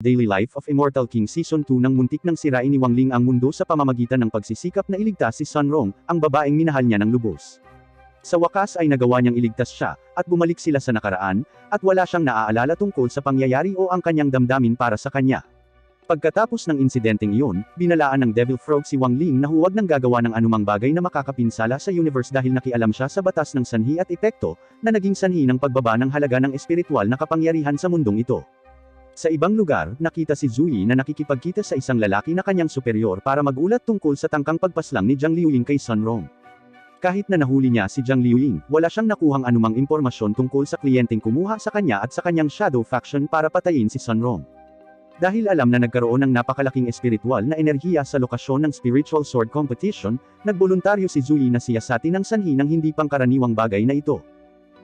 Daily Life of Immortal King Season 2 nang muntik nang sirain ni Wang Ling ang mundo sa pamamagitan ng pagsisikap na iligtas si Sun Rong, ang babaeng minahal niya ng lubos. Sa wakas ay nagawa niyang iligtas siya, at bumalik sila sa nakaraan, at wala siyang naaalala tungkol sa pangyayari o ang kanyang damdamin para sa kanya. Pagkatapos ng insidenteng iyon, binalaan ng Devil Frog si Wang Ling na huwag nang gagawa ng anumang bagay na makakapinsala sa universe dahil nakialam siya sa batas ng sanhi at epekto, na naging sanhi ng pagbaba ng halaga ng espiritual na kapangyarihan sa mundong ito. Sa ibang lugar, nakita si Zui na nakikipagkita sa isang lalaki na kanyang superior para magulat tungkol sa tangkang pagpaslang ni Zhang Liuying kay Sun Rong. Kahit na nahuli niya si Zhang Liuying, wala siyang nakuhang anumang impormasyon tungkol sa kliyenteng kumuha sa kanya at sa kanyang shadow faction para patayin si Sun Rong. Dahil alam na nagkaroon ng napakalaking espiritual na enerhiya sa lokasyon ng Spiritual Sword Competition, nagboluntaryo si Zui na siyasatin ang sanhi ng hindi pangkaraniwang bagay na ito.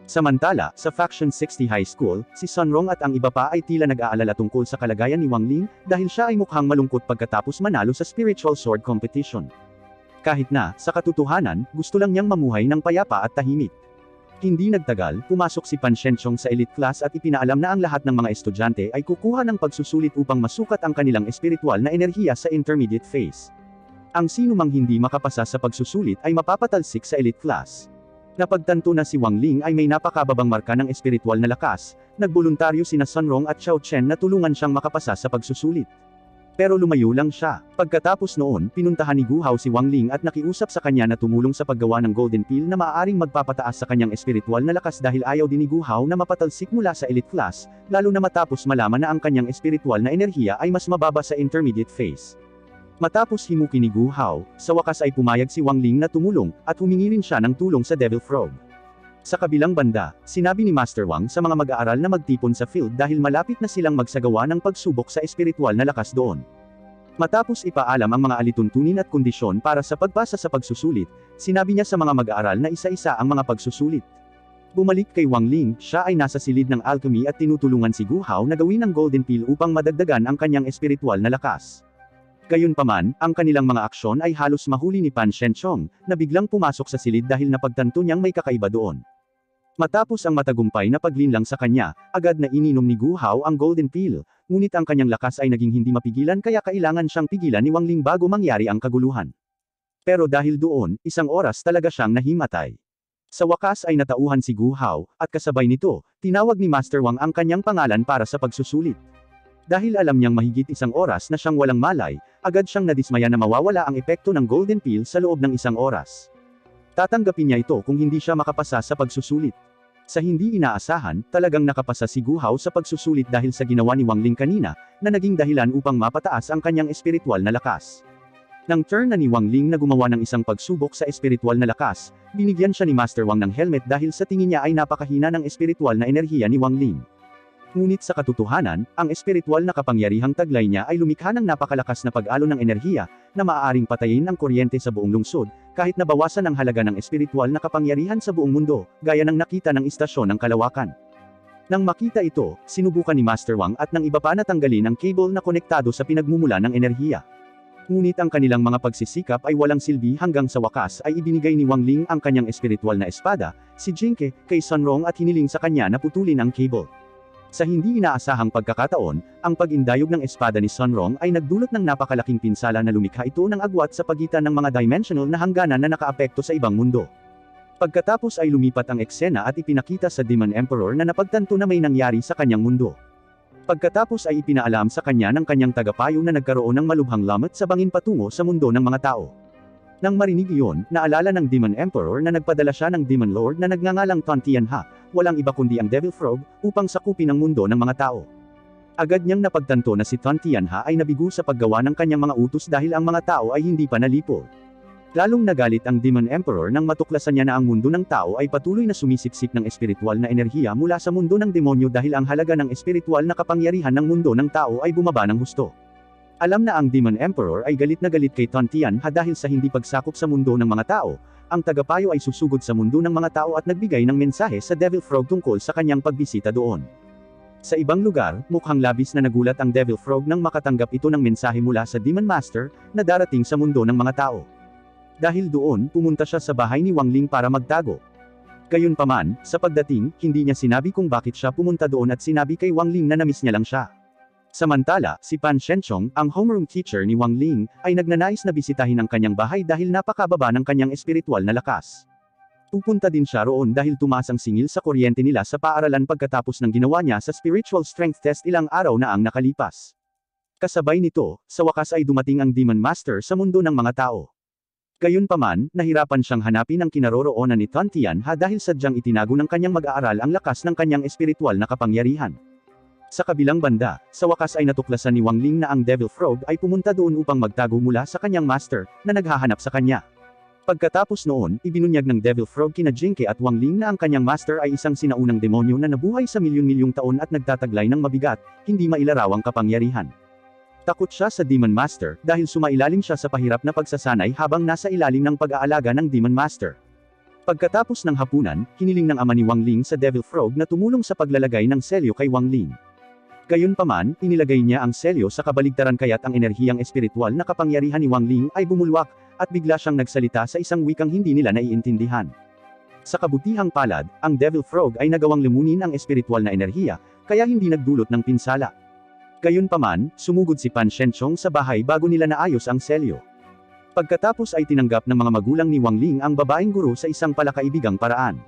Samantala, sa Faction 60 High School, si Sun Rong at ang iba pa ay tila nag-aalala tungkol sa kalagayan ni Wang Ling, dahil siya ay mukhang malungkot pagkatapos manalo sa Spiritual Sword Competition. Kahit na, sa katotohanan, gusto lang niyang mamuhay ng payapa at tahimik. Hindi nagtagal, pumasok si Pan Shenchong sa elite class at ipinaalam na ang lahat ng mga estudyante ay kukuha ng pagsusulit upang masukat ang kanilang espiritual na enerhiya sa intermediate phase. Ang sino mang hindi makapasa sa pagsusulit ay mapapatalsik sa elite class. Napagtanto na si Wang Ling ay may napakababang marka ng espiritual na lakas, nagboluntaryo sina Sun Rong at Xiao Chen na tulungan siyang makapasa sa pagsusulit. Pero lumayo lang siya. Pagkatapos noon, pinuntahan ni Gu Hao si Wang Ling at nakiusap sa kanya na tumulong sa paggawa ng Golden Pill na maaaring magpapataas sa kanyang espiritual na lakas dahil ayaw din ni Gu Hao na mapatalsik mula sa elite class, lalo na matapos malaman na ang kanyang espiritual na enerhiya ay mas mababa sa intermediate phase. Matapos himuki ni Gu Hao, sa wakas ay pumayag si Wang Ling na tumulong, at humingi rin siya ng tulong sa Devil Frog. Sa kabilang banda, sinabi ni Master Wang sa mga mag-aaral na magtipon sa field dahil malapit na silang magsagawa ng pagsubok sa espiritual na lakas doon. Matapos ipaalam ang mga alituntunin at kondisyon para sa pagpasa sa pagsusulit, sinabi niya sa mga mag-aaral na isa-isa ang mga pagsusulit. Bumalik kay Wang Ling, siya ay nasa silid ng alchemy at tinutulungan si Gu Hao na gawin ang Golden Pill upang madagdagan ang kanyang espiritual na lakas. Gayunpaman, ang kanilang mga aksyon ay halos mahuli ni Pan Shenchong, na biglang pumasok sa silid dahil napagtanto niyang may kakaiba doon. Matapos ang matagumpay na paglinlang sa kanya, agad na ininom ni Gu Hao ang Golden Pill, ngunit ang kanyang lakas ay naging hindi mapigilan kaya kailangan siyang pigilan ni Wang Ling bago mangyari ang kaguluhan. Pero dahil doon, isang oras talaga siyang nahimatay. Sa wakas ay natauhan si Gu Hao, at kasabay nito, tinawag ni Master Wang ang kanyang pangalan para sa pagsusulit. Dahil alam niyang mahigit isang oras na siyang walang malay, agad siyang nadismaya na mawawala ang epekto ng Golden Pill sa loob ng isang oras. Tatanggapin niya ito kung hindi siya makapasa sa pagsusulit. Sa hindi inaasahan, talagang nakapasa si Gu Hao sa pagsusulit dahil sa ginawa ni Wang Ling kanina, na naging dahilan upang mapataas ang kanyang espiritual na lakas. Nang turn na ni Wang Ling na gumawa ng isang pagsubok sa espiritual na lakas, binigyan siya ni Master Wang ng helmet dahil sa tingin niya ay napakahina ng espiritual na enerhiya ni Wang Ling. Ngunit sa katotohanan, ang espiritual na kapangyarihang taglay niya ay lumikha ng napakalakas na pag-alo ng enerhiya, na maaaring patayin ang kuryente sa buong lungsod, kahit nabawasan ang halaga ng espiritual na kapangyarihan sa buong mundo, gaya ng nakita ng istasyon ng kalawakan. Nang makita ito, sinubukan ni Master Wang at ng iba pa na tanggalin ang cable na konektado sa pinagmumula ng enerhiya. Ngunit ang kanilang mga pagsisikap ay walang silbi hanggang sa wakas ay ibinigay ni Wang Ling ang kanyang espiritual na espada, si Jinke, kay Sun Rong at hiniling sa kanya na putulin ang cable. Sa hindi inaasahang pagkakataon, ang pag-indayog ng espada ni Sun Rong ay nagdulot ng napakalaking pinsala na lumikha ito ng agwat sa pagitan ng mga dimensional na hangganan na nakaapekto sa ibang mundo. Pagkatapos ay lumipat ang eksena at ipinakita sa Demon Emperor na napagtanto na may nangyari sa kanyang mundo. Pagkatapos ay ipinaalam sa kanya ng kanyang tagapayo na nagkaroon ng malubhang lamat sa bangin patungo sa mundo ng mga tao. Nang marinig iyon, naalala ng Demon Emperor na nagpadala siya ng Demon Lord na nagngangalang Tan Tianha, walang iba kundi ang Devil Frog, upang sakupin ang mundo ng mga tao. Agad niyang napagtanto na si Tan Tianha ay nabigo sa paggawa ng kanyang mga utos dahil ang mga tao ay hindi pa nalipol. Lalong nagalit ang Demon Emperor nang matuklasan niya na ang mundo ng tao ay patuloy na sumisiksik ng espiritual na enerhiya mula sa mundo ng demonyo dahil ang halaga ng espiritual na kapangyarihan ng mundo ng tao ay bumaba ng husto. Alam na ang Demon Emperor ay galit na galit kay Tan Tianha dahil sa hindi pagsakop sa mundo ng mga tao, ang tagapayo ay susugod sa mundo ng mga tao at nagbigay ng mensahe sa Devil Frog tungkol sa kanyang pagbisita doon. Sa ibang lugar, mukhang labis na nagulat ang Devil Frog nang makatanggap ito ng mensahe mula sa Demon Master, na darating sa mundo ng mga tao. Dahil doon, pumunta siya sa bahay ni Wang Ling para magtago. Gayunpaman, sa pagdating, hindi niya sinabi kung bakit siya pumunta doon at sinabi kay Wang Ling na namiss niya lang siya. Samantala, si Pan Shenchong, ang homeroom teacher ni Wang Ling, ay nagnanais na bisitahin ang kanyang bahay dahil napakababa ng kanyang espiritual na lakas. Pupunta din siya roon dahil tumaas ang singil sa kuryente nila sa paaralan pagkatapos ng ginawa niya sa spiritual strength test ilang araw na ang nakalipas. Kasabay nito, sa wakas ay dumating ang Demon Master sa mundo ng mga tao. Gayunpaman, nahirapan siyang hanapin ang kinaroroonan ni Tan Tianha dahil sadyang itinago ng kanyang mag-aaral ang lakas ng kanyang espiritual na kapangyarihan. Sa kabilang banda, sa wakas ay natuklasan ni Wang Ling na ang Devil Frog ay pumunta doon upang magtago mula sa kanyang master, na naghahanap sa kanya. Pagkatapos noon, ibinunyag ng Devil Frog kina Jinke at Wang Ling na ang kanyang master ay isang sinaunang demonyo na nabuhay sa milyon-milyong taon at nagtataglay ng mabigat, hindi mailarawang kapangyarihan. Takot siya sa Demon Master dahil sumailalim siya sa pahirap na pagsasanay habang nasa ilalim ng pag-aalaga ng Demon Master. Pagkatapos ng hapunan, hiniling ng ama ni Wang Ling sa Devil Frog na tumulong sa paglalagay ng selyo kay Wang Ling. Gayunpaman, inilagay niya ang selyo sa kabaligtaran kaya't ang enerhiyang espiritual na kapangyarihan ni Wang Ling ay bumulwak, at bigla siyang nagsalita sa isang wikang hindi nila naiintindihan. Sa kabutihang palad, ang Devil Frog ay nagawang lumunin ang espiritual na enerhiya, kaya hindi nagdulot ng pinsala. Gayunpaman, sumugod si Pan Shenchong sa bahay bago nila naayos ang selyo. Pagkatapos ay tinanggap ng mga magulang ni Wang Ling ang babaeng guro sa isang palakaibigang paraan.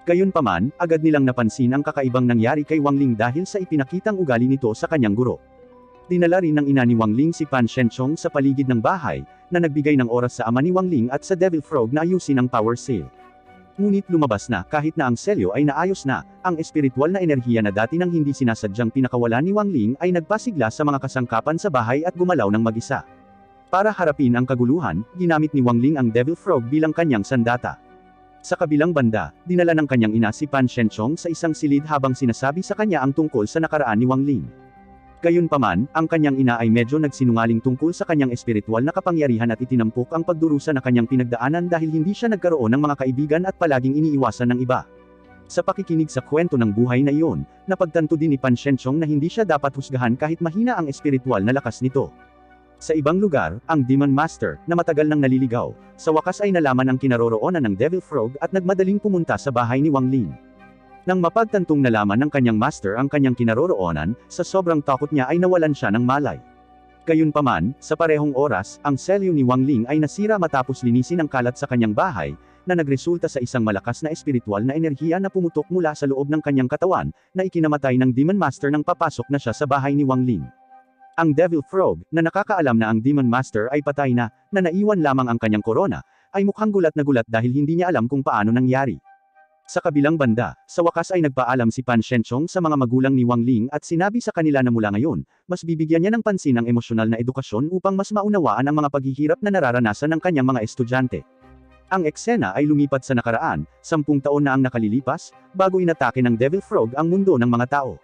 Gayunpaman, agad nilang napansin ang kakaibang nangyari kay Wang Ling dahil sa ipinakitang ugali nito sa kanyang guro. Dinala rin ng ina ni Wang Ling si Pan Shenchong sa paligid ng bahay, na nagbigay ng oras sa ama ni Wang Ling at sa Devil Frog na ayusin ang power cell. Ngunit lumabas na, kahit na ang selyo ay naayos na, ang espiritual na enerhiya na dati nang hindi sinasadyang pinakawalan ni Wang Ling ay nagpasigla sa mga kasangkapan sa bahay at gumalaw ng mag-isa. Para harapin ang kaguluhan, ginamit ni Wang Ling ang Devil Frog bilang kanyang sandata. Sa kabilang banda, dinala ng kanyang ina si Pan Shenchong sa isang silid habang sinasabi sa kanya ang tungkol sa nakaraan ni Wang Ling. Gayunpaman, ang kanyang ina ay medyo nagsinungaling tungkol sa kanyang espiritual na kapangyarihan at itinampok ang pagdurusa na kanyang pinagdaanan dahil hindi siya nagkaroon ng mga kaibigan at palaging iniiwasan ng iba. Sa pakikinig sa kwento ng buhay na iyon, napagtanto din ni Pan Shenchong na hindi siya dapat husgahan kahit mahina ang espiritual na lakas nito. Sa ibang lugar, ang Demon Master, na matagal nang naliligaw, sa wakas ay nalaman ang kinaroroonan ng Devil Frog at nagmadaling pumunta sa bahay ni Wang Ling. Nang mapagtantong nalaman ng kanyang master ang kanyang kinaroroonan, sa sobrang takot niya ay nawalan siya ng malay. Gayunpaman, sa parehong oras, ang selyo ni Wang Ling ay nasira matapos linisin ang kalat sa kanyang bahay, na nagresulta sa isang malakas na espiritual na enerhiya na pumutok mula sa loob ng kanyang katawan, na ikinamatay ng Demon Master nang papasok na siya sa bahay ni Wang Ling. Ang Devil Frog, na nakakaalam na ang Demon Master ay patay na naiwan lamang ang kanyang korona, ay mukhang gulat na gulat dahil hindi niya alam kung paano nangyari. Sa kabilang banda, sa wakas ay nagpaalam si Pan Shenchong sa mga magulang ni Wang Ling at sinabi sa kanila na mula ngayon, mas bibigyan niya ng pansin ang emosyonal na edukasyon upang mas maunawaan ang mga paghihirap na nararanasan ng kanyang mga estudyante. Ang eksena ay lumipat sa nakaraan, 10 taon na ang nakalilipas, bago inatake ng Devil Frog ang mundo ng mga tao.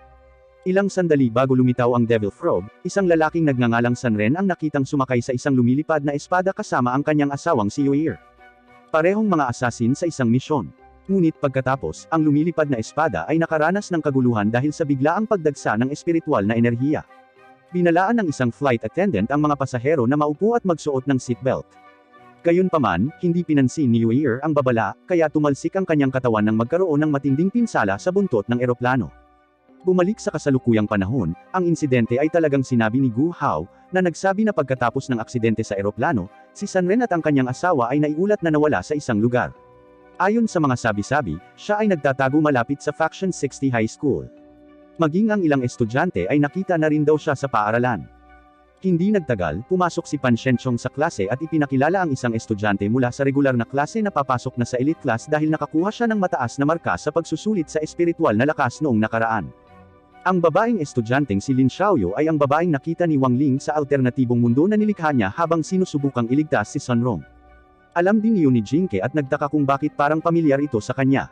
Ilang sandali bago lumitaw ang Devil Frog, isang lalaking nagngangalang Sanren ang nakitang sumakay sa isang lumilipad na espada kasama ang kanyang asawang si Yoir. Parehong mga asasin sa isang misyon. Ngunit pagkatapos, ang lumilipad na espada ay nakaranas ng kaguluhan dahil sa biglaang pagdagsa ng espiritual na enerhiya. Binalaan ng isang flight attendant ang mga pasahero na maupo at magsuot ng seatbelt. Gayunpaman, hindi pinansin ni Yoir ang babala, kaya tumalsik ang kanyang katawan nang magkaroon ng matinding pinsala sa buntot ng eroplano. Bumalik sa kasalukuyang panahon, ang insidente ay talagang sinabi ni Gu Hao, na nagsabi na pagkatapos ng aksidente sa eroplano, si Sanren at ang kanyang asawa ay naiulat na nawala sa isang lugar. Ayon sa mga sabi-sabi, siya ay nagtatago malapit sa Faction 60 High School. Maging ang ilang estudyante ay nakita na rin daw siya sa paaralan. Hindi nagtagal, pumasok si Pan Shenchong sa klase at ipinakilala ang isang estudyante mula sa regular na klase na papasok na sa elite class dahil nakakuha siya ng mataas na marka sa pagsusulit sa espiritual na lakas noong nakaraan. Ang babaeng estudyanteng si Lin Xiaoyu ay ang babaeng nakita ni Wang Ling sa alternatibong mundo na nilikha niya habang sinusubukang iligtas si Sun Rong. Alam din iyon ni Jinke at nagtaka kung bakit parang pamilyar ito sa kanya.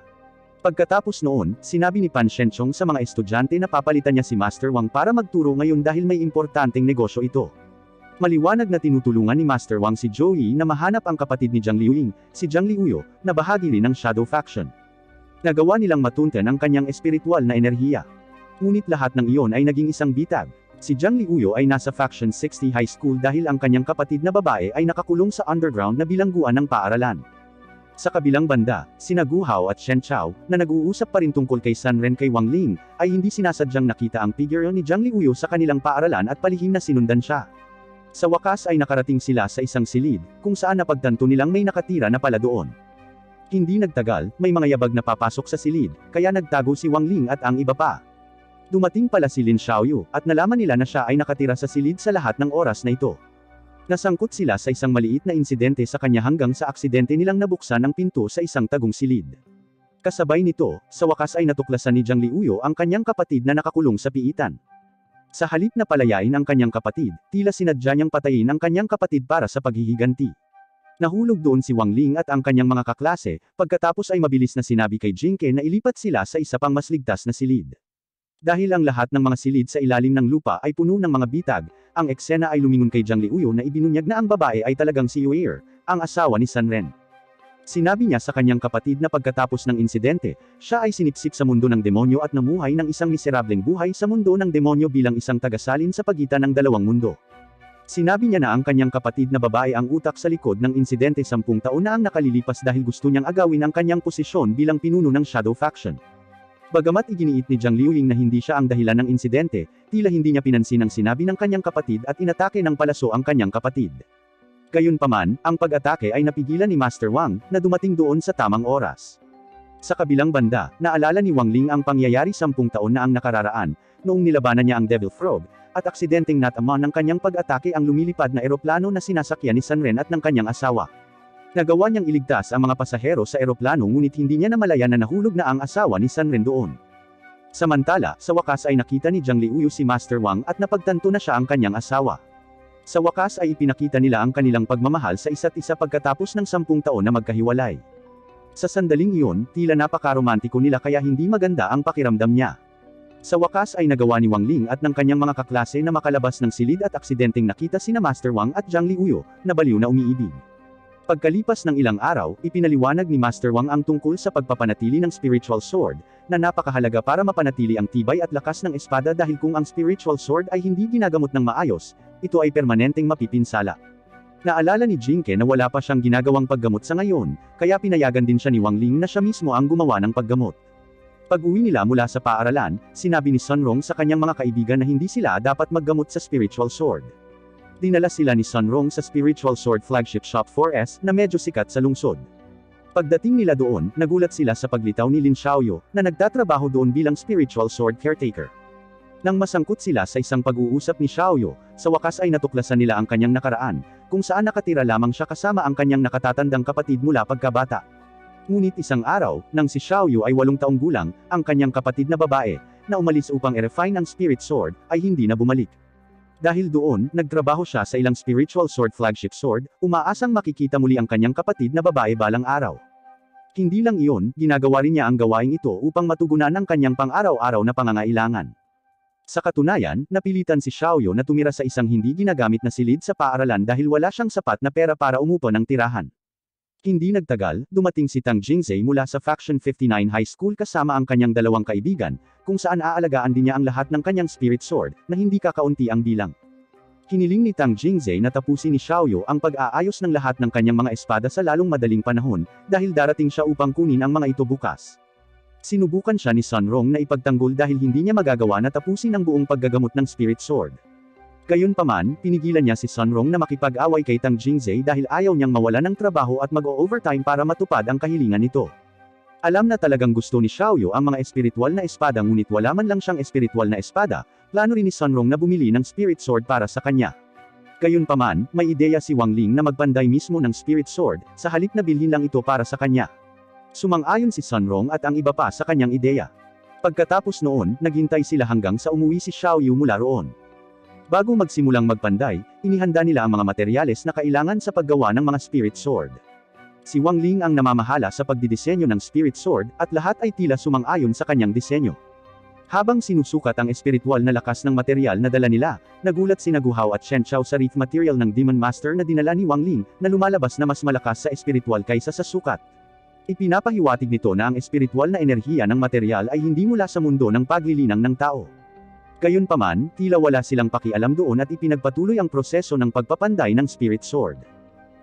Pagkatapos noon, sinabi ni Pan Shenchong sa mga estudyante na papalitan niya si Master Wang para magturo ngayon dahil may importanteng negosyo ito. Maliwanag na tinutulungan ni Master Wang si Zhou Yi na mahanap ang kapatid ni Jiang Liuying, si Jiang Liuyo, na bahagi rin ng Shadow Faction. Nagawa nilang matunten ang kanyang espiritual na enerhiya. Ngunit lahat ng iyon ay naging isang bitag. Si Jiang Liuyo ay nasa Faction 60 High School dahil ang kanyang kapatid na babae ay nakakulong sa underground na bilangguan ng paaralan. Sa kabilang banda, sina Gu Hao at Shen Chao, na nag-uusap pa rin tungkol kay Sun Ren kay Wang Ling, ay hindi sinasadyang nakita ang figure ni Zhang Liuyo sa kanilang paaralan at palihim na sinundan siya. Sa wakas ay nakarating sila sa isang silid, kung saan napagtanto nilang may nakatira na pala doon. Hindi nagtagal, may mga yabag na papasok sa silid, kaya nagtago si Wang Ling at ang iba pa. Dumating pala si Lin Xiaoyu, at nalaman nila na siya ay nakatira sa silid sa lahat ng oras na ito. Nasangkot sila sa isang maliit na insidente sa kanya hanggang sa aksidente nilang nabuksan ang pinto sa isang tagong silid. Kasabay nito, sa wakas ay natuklasan ni Zhang Liuyo ang kanyang kapatid na nakakulong sa piitan. Sa halip na palayain ang kanyang kapatid, tila sinadya niyang patayin ang kanyang kapatid para sa paghihiganti. Nahulog doon si Wang Ling at ang kanyang mga kaklase, pagkatapos ay mabilis na sinabi kay Jinke na ilipat sila sa isa pang mas ligtas na silid. Dahil ang lahat ng mga silid sa ilalim ng lupa ay puno ng mga bitag, ang eksena ay lumingon kay Zhang Liuyo na ibinunyag na ang babae ay talagang si Yueir, ang asawa ni Sun Ren. Sinabi niya sa kanyang kapatid na pagkatapos ng insidente, siya ay sinipsip sa mundo ng demonyo at namuhay ng isang miserableng buhay sa mundo ng demonyo bilang isang tagasalin sa pagitan ng dalawang mundo. Sinabi niya na ang kanyang kapatid na babae ang utak sa likod ng insidente 10 taon na ang nakalilipas dahil gusto niyang agawin ang kanyang posisyon bilang pinuno ng Shadow Faction. Bagamat iginiit ni Zhang Liuying na hindi siya ang dahilan ng insidente, tila hindi niya pinansin ang sinabi ng kanyang kapatid at inatake ng palaso ang kanyang kapatid. Gayunpaman, ang pag-atake ay napigilan ni Master Wang, na dumating doon sa tamang oras. Sa kabilang banda, naalala ni Wang Ling ang pangyayari 10 taon na ang nakararaan, noong nilabanan niya ang Devil Frog, at aksidenteng natama ng kanyang pag-atake ang lumilipad na eroplano na sinasakyan ni Sun Ren at ng kanyang asawa. Nagawa niyang iligtas ang mga pasahero sa eroplano ngunit hindi niya namalayan na nahulog na ang asawa ni Sun Ren doon. Samantala, sa wakas ay nakita ni Zhang Liuyo si Master Wang at napagtanto na siya ang kanyang asawa. Sa wakas ay ipinakita nila ang kanilang pagmamahal sa isa't isa pagkatapos ng 10 taon na magkahiwalay. Sa sandaling iyon, tila napakaromantiko nila kaya hindi maganda ang pakiramdam niya. Sa wakas ay nagawa ni Wang Ling at ng kanyang mga kaklase na makalabas ng silid at aksidenteng nakita sina Master Wang at Zhang Liuyo, na baliw na umiibig. Pagkalipas ng ilang araw, ipinaliwanag ni Master Wang ang tungkol sa pagpapanatili ng spiritual sword, na napakahalaga para mapanatili ang tibay at lakas ng espada dahil kung ang spiritual sword ay hindi ginagamot ng maayos, ito ay permanenteng mapipinsala. Naalala ni Jinke na wala pa siyang ginagawang paggamot sa ngayon, kaya pinayagan din siya ni Wang Ling na siya mismo ang gumawa ng paggamot. Pag-uwi nila mula sa paaralan, sinabi ni Sun Rong sa kanyang mga kaibigan na hindi sila dapat maggamot sa spiritual sword. Dinala sila ni Sun Rong sa Spiritual Sword Flagship Shop 4S na medyo sikat sa lungsod. Pagdating nila doon, nagulat sila sa paglitaw ni Lin Xiaoyu, na nagtatrabaho doon bilang Spiritual Sword Caretaker. Nang masangkot sila sa isang pag-uusap ni Xiaoyu, sa wakas ay natuklasan nila ang kanyang nakaraan, kung saan nakatira lamang siya kasama ang kanyang nakatatandang kapatid mula pagkabata. Ngunit isang araw, nang si Xiaoyu ay 8 taong gulang, ang kanyang kapatid na babae, na umalis upang i-refine ang Spirit Sword, ay hindi na bumalik. Dahil doon, nagtrabaho siya sa ilang spiritual sword flagship sword, umaasang makikita muli ang kanyang kapatid na babae balang araw. Hindi lang iyon, ginagawa rin niya ang gawaing ito upang matugunan ang kanyang pang-araw-araw na pangangailangan. Sa katunayan, napilitan si Xiaoyu na tumira sa isang hindi ginagamit na silid sa paaralan dahil wala siyang sapat na pera para umupo ng tirahan. Hindi nagtagal, dumating si Tang Jingzhe mula sa Faction 59 High School kasama ang kanyang 2 kaibigan, kung saan aalagaan din niya ang lahat ng kanyang spirit sword, na hindi kakaunti ang bilang. Hiniling ni Tang Jingzhe na tapusin ni Xiaoyu ang pag-aayos ng lahat ng kanyang mga espada sa lalong madaling panahon, dahil darating siya upang kunin ang mga ito bukas. Sinubukan siya ni Sun Rong na ipagtanggol dahil hindi niya magagawa na tapusin ang buong paggagamot ng spirit sword. Gayunpaman, pinigilan niya si Sun Rong na makipag-away kay Tang Jingzhe dahil ayaw niyang mawala ng trabaho at mag-o-overtime para matupad ang kahilingan nito. Alam na talagang gusto ni Xiaoyu ang mga espiritual na espada ngunit wala man lang siyang espiritual na espada, plano rin ni Sun Rong na bumili ng spirit sword para sa kanya. Gayunpaman, may ideya si Wang Ling na magpanday mismo ng spirit sword, sa halip na bilhin lang ito para sa kanya. Sumang-ayon si Sun Rong at ang iba pa sa kanyang ideya. Pagkatapos noon, naghintay sila hanggang sa umuwi si Xiaoyu mula roon. Bago magsimulang magpanday, inihanda nila ang mga materyales na kailangan sa paggawa ng mga spirit sword. Si Wang Ling ang namamahala sa pagdidisenyo ng spirit sword, at lahat ay tila sumang-ayon sa kanyang disenyo. Habang sinusukat ang espiritual na lakas ng material na dala nila, nagulat sina Gu Hao at Shen Chao sa wreath material ng Demon Master na dinala ni Wang Ling, na lumalabas na mas malakas sa espiritual kaysa sa sukat. Ipinapahiwatig nito na ang espiritual na enerhiya ng material ay hindi mula sa mundo ng paglilinang ng tao. Gayunpaman, tila wala silang pakialam doon at ipinagpatuloy ang proseso ng pagpapanday ng spirit sword.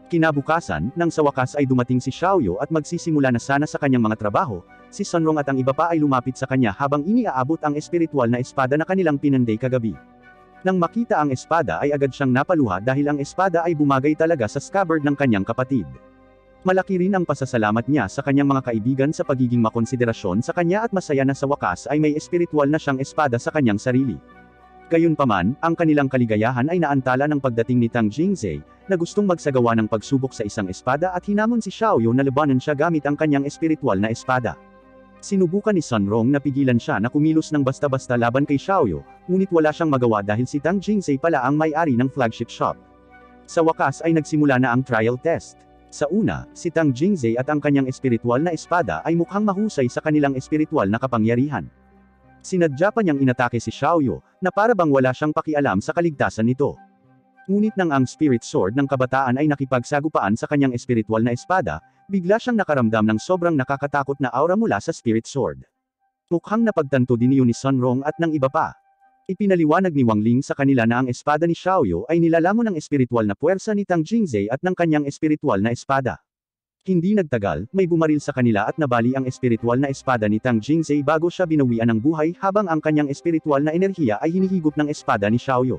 Kinabukasan, nang sa wakas ay dumating si Xiaoyu at magsisimula na sana sa kanyang mga trabaho, si Sunrong at ang iba pa ay lumapit sa kanya habang iniaabot ang espiritual na espada na kanilang pinanday kagabi. Nang makita ang espada ay agad siyang napaluha dahil ang espada ay bumagay talaga sa scabbard ng kanyang kapatid. Malaki rin ang pasasalamat niya sa kanyang mga kaibigan sa pagiging makonsiderasyon sa kanya at masaya na sa wakas ay may espiritual na siyang espada sa kanyang sarili. Gayunpaman, ang kanilang kaligayahan ay naantala ng pagdating ni Tang Jingzhe, na gustong magsagawa ng pagsubok sa isang espada at hinamon si Xiaoyu na labanan siya gamit ang kanyang espiritual na espada. Sinubukan ni Sunrong na pigilan siya na kumilos ng basta-basta laban kay Xiaoyu, ngunit wala siyang magawa dahil si Tang Jingzhe pala ang may-ari ng flagship shop. Sa wakas ay nagsimula na ang trial test. Sa una, si Tang Jingzhe at ang kanyang espiritual na espada ay mukhang mahusay sa kanilang espiritual na kapangyarihan. Sinadya pa niyang inatake si Xiaoyu, na para bang wala siyang pakialam sa kaligtasan nito. Ngunit nang ang spirit sword ng kabataan ay nakipagsagupaan sa kanyang espiritual na espada, bigla siyang nakaramdam ng sobrang nakakatakot na aura mula sa spirit sword. Mukhang napagtanto din iyon ni Sunrong at ng iba pa. Ipinaliwanag ni Wang Ling sa kanila na ang espada ni Xiaoyu ay nilalamon ng espiritual na puwersa ni Tang Jingzhe at ng kanyang espiritual na espada. Hindi nagtagal, may bumaril sa kanila at nabali ang espiritual na espada ni Tang Jingzhe bago siya binawian ng buhay habang ang kanyang espiritual na enerhiya ay hinihigop ng espada ni Xiaoyu.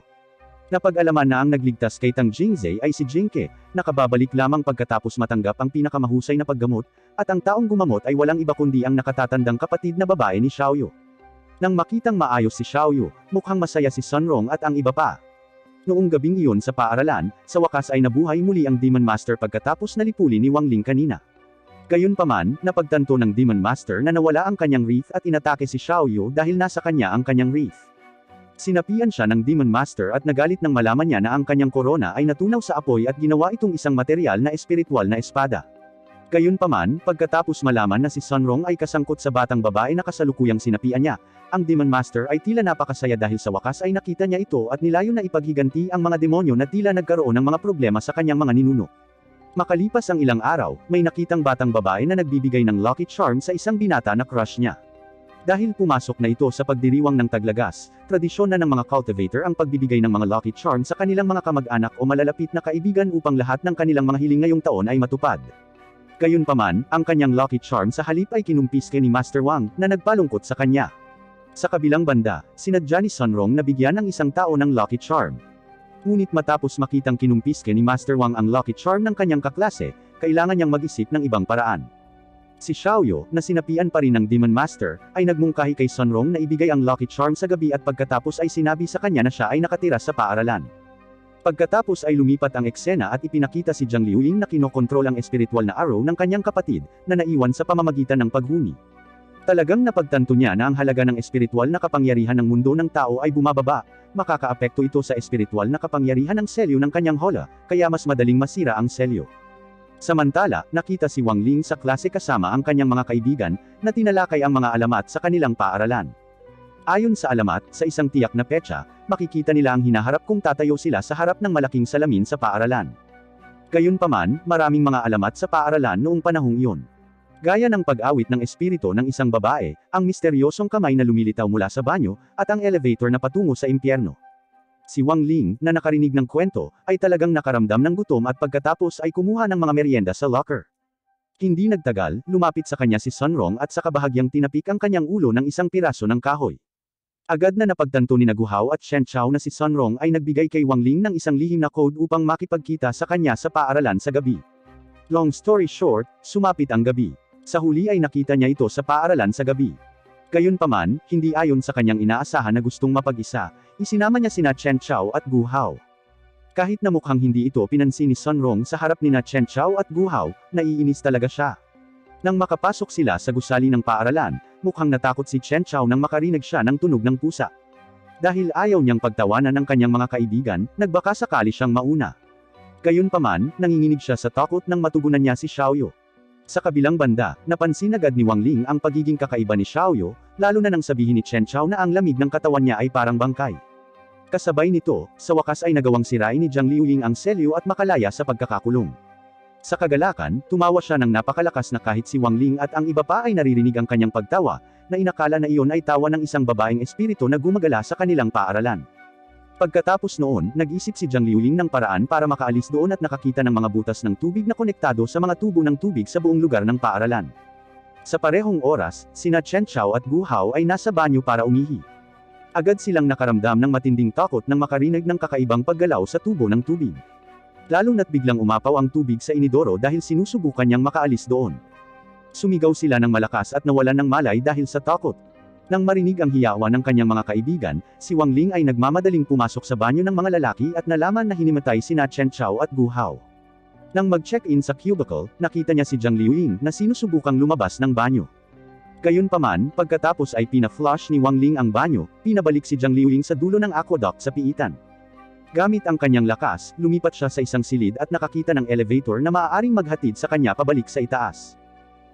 Napag-alaman na ang nagligtas kay Tang Jingzhe ay si Jingke, nakababalik lamang pagkatapos matanggap ang pinakamahusay na paggamot, at ang taong gumamot ay walang iba kundi ang nakatatandang kapatid na babae ni Xiaoyu. Nang makitang maayos si Xiaoyu, mukhang masaya si Sunrong at ang iba pa. Noong gabing iyon sa paaralan, sa wakas ay nabuhay muli ang Demon Master pagkatapos nalipuli ni Wang Ling kanina. Gayunpaman, napagtanto ng Demon Master na nawala ang kanyang wreath at inatake si Xiaoyu dahil nasa kanya ang kanyang wreath. Sinapian siya ng Demon Master at nagalit nang malaman niya na ang kanyang korona ay natunaw sa apoy at ginawa itong isang material na espiritual na espada. Gayunpaman, pagkatapos malaman na si Sunrong ay kasangkot sa batang babae na kasalukuyang sinapian niya, ang Demon Master ay tila napakasaya dahil sa wakas ay nakita niya ito at nilayon na ipaghiganti ang mga demonyo na tila nagkaroon ng mga problema sa kanyang mga ninuno. Makalipas ang ilang araw, may nakitang batang babae na nagbibigay ng lucky charm sa isang binata na crush niya. Dahil pumasok na ito sa pagdiriwang ng taglagas, tradisyon na ng mga cultivator ang pagbibigay ng mga lucky charm sa kanilang mga kamag-anak o malalapit na kaibigan upang lahat ng kanilang mga hiling ngayong taon ay matupad. Gayunpaman, ang kanyang lucky charm sa halip ay kinumpiske ni Master Wang, na nagpalungkot sa kanya. Sa kabilang banda, sinadya ni Sunrong na bigyan ng isang tao ng lucky charm. Ngunit matapos makitang kinumpiske ni Master Wang ang lucky charm ng kanyang kaklase, kailangan niyang mag-isip ng ibang paraan. Si Xiaoyu, na sinapian pa rin ng Demon Master, ay nagmungkahi kay Sunrong na ibigay ang lucky charm sa gabi at pagkatapos ay sinabi sa kanya na siya ay nakatira sa paaralan. Pagkatapos ay lumipat ang eksena at ipinakita si Jiang Liuying na kinokontrol ang espiritual na arrow ng kanyang kapatid, na naiwan sa pamamagitan ng paghuni. Talagang napagtanto niya na ang halaga ng espiritual na kapangyarihan ng mundo ng tao ay bumababa, makakaapekto ito sa espiritual na kapangyarihan ng selyo ng kanyang hola, kaya mas madaling masira ang selyo. Samantala, nakita si Wang Ling sa klase kasama ang kanyang mga kaibigan, na tinalakay ang mga alamat sa kanilang paaralan. Ayon sa alamat, sa isang tiyak na petsa, makikita nila ang hinaharap kung tatayo sila sa harap ng malaking salamin sa paaralan. Gayunpaman, maraming mga alamat sa paaralan noong panahong iyon. Gaya ng pag-awit ng espiritu ng isang babae, ang misteryosong kamay na lumilitaw mula sa banyo, at ang elevator na patungo sa impyerno. Si Wang Ling, na nakarinig ng kwento, ay talagang nakaramdam ng gutom at pagkatapos ay kumuha ng mga merienda sa locker. Hindi nagtagal, lumapit sa kanya si Sunrong at sa kabahagyang tinapik ang kanyang ulo ng isang piraso ng kahoy. Agad na napagtanto ni Guhao at Shen Chao na si Sunrong ay nagbigay kay Wang Ling ng isang lihim na code upang makipagkita sa kanya sa paaralan sa gabi. Long story short, sumapit ang gabi. Sa huli ay nakita niya ito sa paaralan sa gabi. Gayunpaman, hindi ayon sa kanyang inaasahan na gustong mapag-isa, isinama niya sina Chen Chao at Guhao. Kahit na mukhang hindi ito pinansin ni Sunrong sa harap ni Chen Chao at Guhao, naiinis talaga siya. Nang makapasok sila sa gusali ng paaralan, mukhang natakot si Chen Chao nang makarinig siya ng tunog ng pusa. Dahil ayaw niyang pagtawanan ng kanyang mga kaibigan, nagbaka sakali siyang mauna. Gayunpaman, nanginginig siya sa takot nang matugunan niya si Xiaoyu. Sa kabilang banda, napansin agad ni Wang Ling ang pagiging kakaiba ni Xiaoyu, lalo na nang sabihin ni Chen Chao na ang lamig ng katawan niya ay parang bangkay. Kasabay nito, sa wakas ay nagawang sirain ni Jiang Liuying ang selyo at makalaya sa pagkakakulong. Sa kagalakan, tumawa siya ng napakalakas na kahit si Wang Ling at ang iba pa ay naririnig ang kanyang pagtawa, na inakala na iyon ay tawa ng isang babaeng espiritu na gumagala sa kanilang paaralan. Pagkatapos noon, nag-isip si Jiang Liuling ng paraan para makaalis doon at nakakita ng mga butas ng tubig na konektado sa mga tubo ng tubig sa buong lugar ng paaralan. Sa parehong oras, sina Chen Chao at Gu Hao ay nasa banyo para umihi. Agad silang nakaramdam ng matinding takot nang makarinig ng kakaibang paggalaw sa tubo ng tubig. Lalo na't biglang umapaw ang tubig sa inidoro dahil sinusubukan niyang makaalis doon. Sumigaw sila ng malakas at nawalan ng malay dahil sa takot. Nang marinig ang hiyawan ng kanyang mga kaibigan, si Wang Ling ay nagmamadaling pumasok sa banyo ng mga lalaki at nalaman na hinimatay sina Chen Chao at Gu Hao. Nang mag-check-in sa cubicle, nakita niya si Jiang Liuling na sinusubukang lumabas ng banyo. Gayunpaman, pagkatapos ay pina-flush ni Wang Ling ang banyo, pinabalik si Jiang Liuling sa dulo ng aqueduct sa piitan. Gamit ang kanyang lakas, lumipat siya sa isang silid at nakakita ng elevator na maaaring maghatid sa kanya pabalik sa itaas.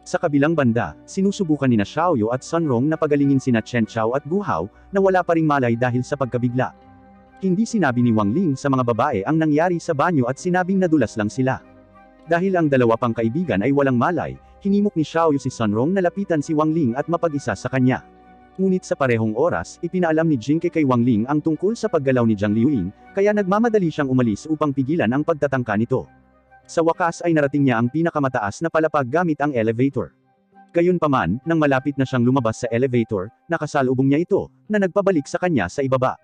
Sa kabilang banda, sinusubukan nina Xiaoyu at Sun Rong na pagalingin sina Chen Chao at Gu Hao, na wala pa ring malay dahil sa pagkabigla. Hindi sinabi ni Wang Ling sa mga babae ang nangyari sa banyo at sinabing nadulas lang sila. Dahil ang dalawa pang kaibigan ay walang malay, hinimok ni Xiaoyu si Sun Rong na lapitan si Wang Ling at mapag-isa sa kanya. Ngunit sa parehong oras, ipinaalam ni Jinke kay Wang Ling ang tungkol sa paggalaw ni Jiang Liuling, kaya nagmamadali siyang umalis upang pigilan ang pagtatangka nito. Sa wakas ay narating niya ang pinakamataas na palapag gamit ang elevator. Gayunpaman, nang malapit na siyang lumabas sa elevator, nakasalubong niya ito, na nagpabalik sa kanya sa ibaba.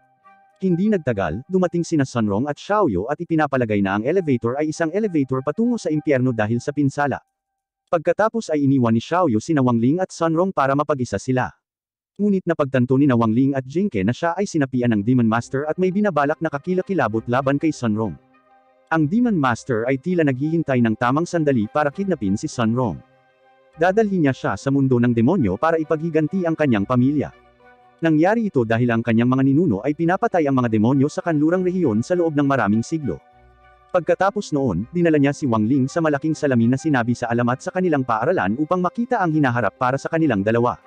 Hindi nagtagal, dumating sina Sun Rong at Xiaoyu at ipinapalagay na ang elevator ay isang elevator patungo sa impyerno dahil sa pinsala. Pagkatapos ay iniwan ni Xiaoyu sina Wang Ling at Sun Rong para mapag-isa sila. Ngunit napagtanto ni Wang Ling at Jinke na siya ay sinapian ng Demon Master at may binabalak na kakilakilabot laban kay Sun Rong. Ang Demon Master ay tila naghihintay ng tamang sandali para kidnapin si Sun Rong. Dadalhin niya siya sa mundo ng demonyo para ipaghiganti ang kanyang pamilya. Nangyari ito dahil ang kanyang mga ninuno ay pinapatay ang mga demonyo sa kanlurang rehiyon sa loob ng maraming siglo. Pagkatapos noon, dinala niya si Wang Ling sa malaking salamin na sinabi sa alamat sa kanilang paaralan upang makita ang hinaharap para sa kanilang dalawa.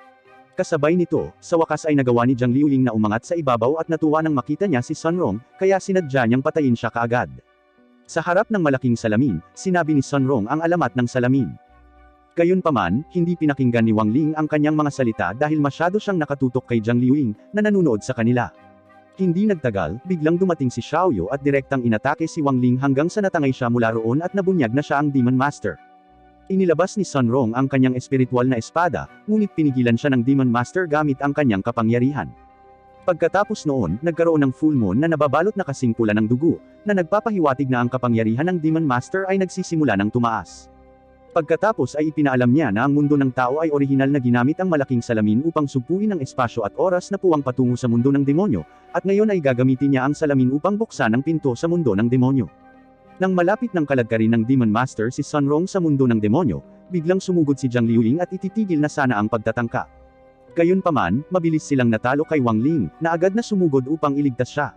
Kasabay nito, sa wakas ay nagawa ni Jiang Liuling na umangat sa ibabaw at natuwa nang makita niya si Sun Rong, kaya sinadya niyang patayin siya kaagad. Sa harap ng malaking salamin, sinabi ni Sun Rong ang alamat ng salamin. Gayunpaman, hindi pinakinggan ni Wang Ling ang kanyang mga salita dahil masyado siyang nakatutok kay Jiang Liuling, na nanonood sa kanila. Hindi nagtagal, biglang dumating si Xiaoyu at direktang inatake si Wang Ling hanggang sa natangay siya mula roon at nabunyag na siya ang Demon Master. Inilabas ni Sun Rong ang kanyang espiritual na espada, ngunit pinigilan siya ng Demon Master gamit ang kanyang kapangyarihan. Pagkatapos noon, nagkaroon ng full moon na nababalot na kasing pula ng dugo, na nagpapahiwatig na ang kapangyarihan ng Demon Master ay nagsisimula ng tumaas. Pagkatapos ay ipinaalam niya na ang mundo ng tao ay orihinal na ginamit ang malaking salamin upang sugpuin ang espasyo at oras na puwang patungo sa mundo ng demonyo, at ngayon ay gagamitin niya ang salamin upang buksan ang pinto sa mundo ng demonyo. Nang malapit ng kaladkarin ng Demon Master si Sun Rong sa mundo ng demonyo, biglang sumugod si Jiang Liuling at ititigil na sana ang pagtatangka. Gayunpaman, mabilis silang natalo kay Wang Ling, na agad na sumugod upang iligtas siya.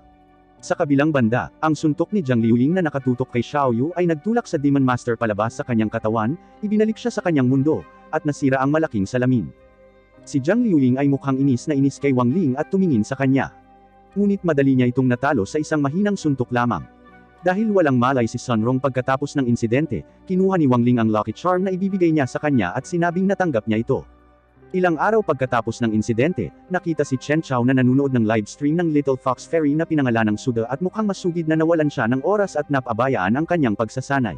Sa kabilang banda, ang suntok ni Jiang Liuling na nakatutok kay Xiaoyu ay nagtulak sa Demon Master palabas sa kanyang katawan, ibinalik siya sa kanyang mundo, at nasira ang malaking salamin. Si Jiang Liuling ay mukhang inis na inis kay Wang Ling at tumingin sa kanya. Ngunit madali niya itong natalo sa isang mahinang suntok lamang. Dahil walang malay si Sun Rong pagkatapos ng insidente, kinuha ni Wang Ling ang Lucky Charm na ibibigay niya sa kanya at sinabing natanggap niya ito. Ilang araw pagkatapos ng insidente, nakita si Chen Chao na nanonood ng live stream ng Little Fox Fairy na pinangalanang Suda at mukhang masugid na nawalan siya ng oras at napabayaan ang kanyang pagsasanay.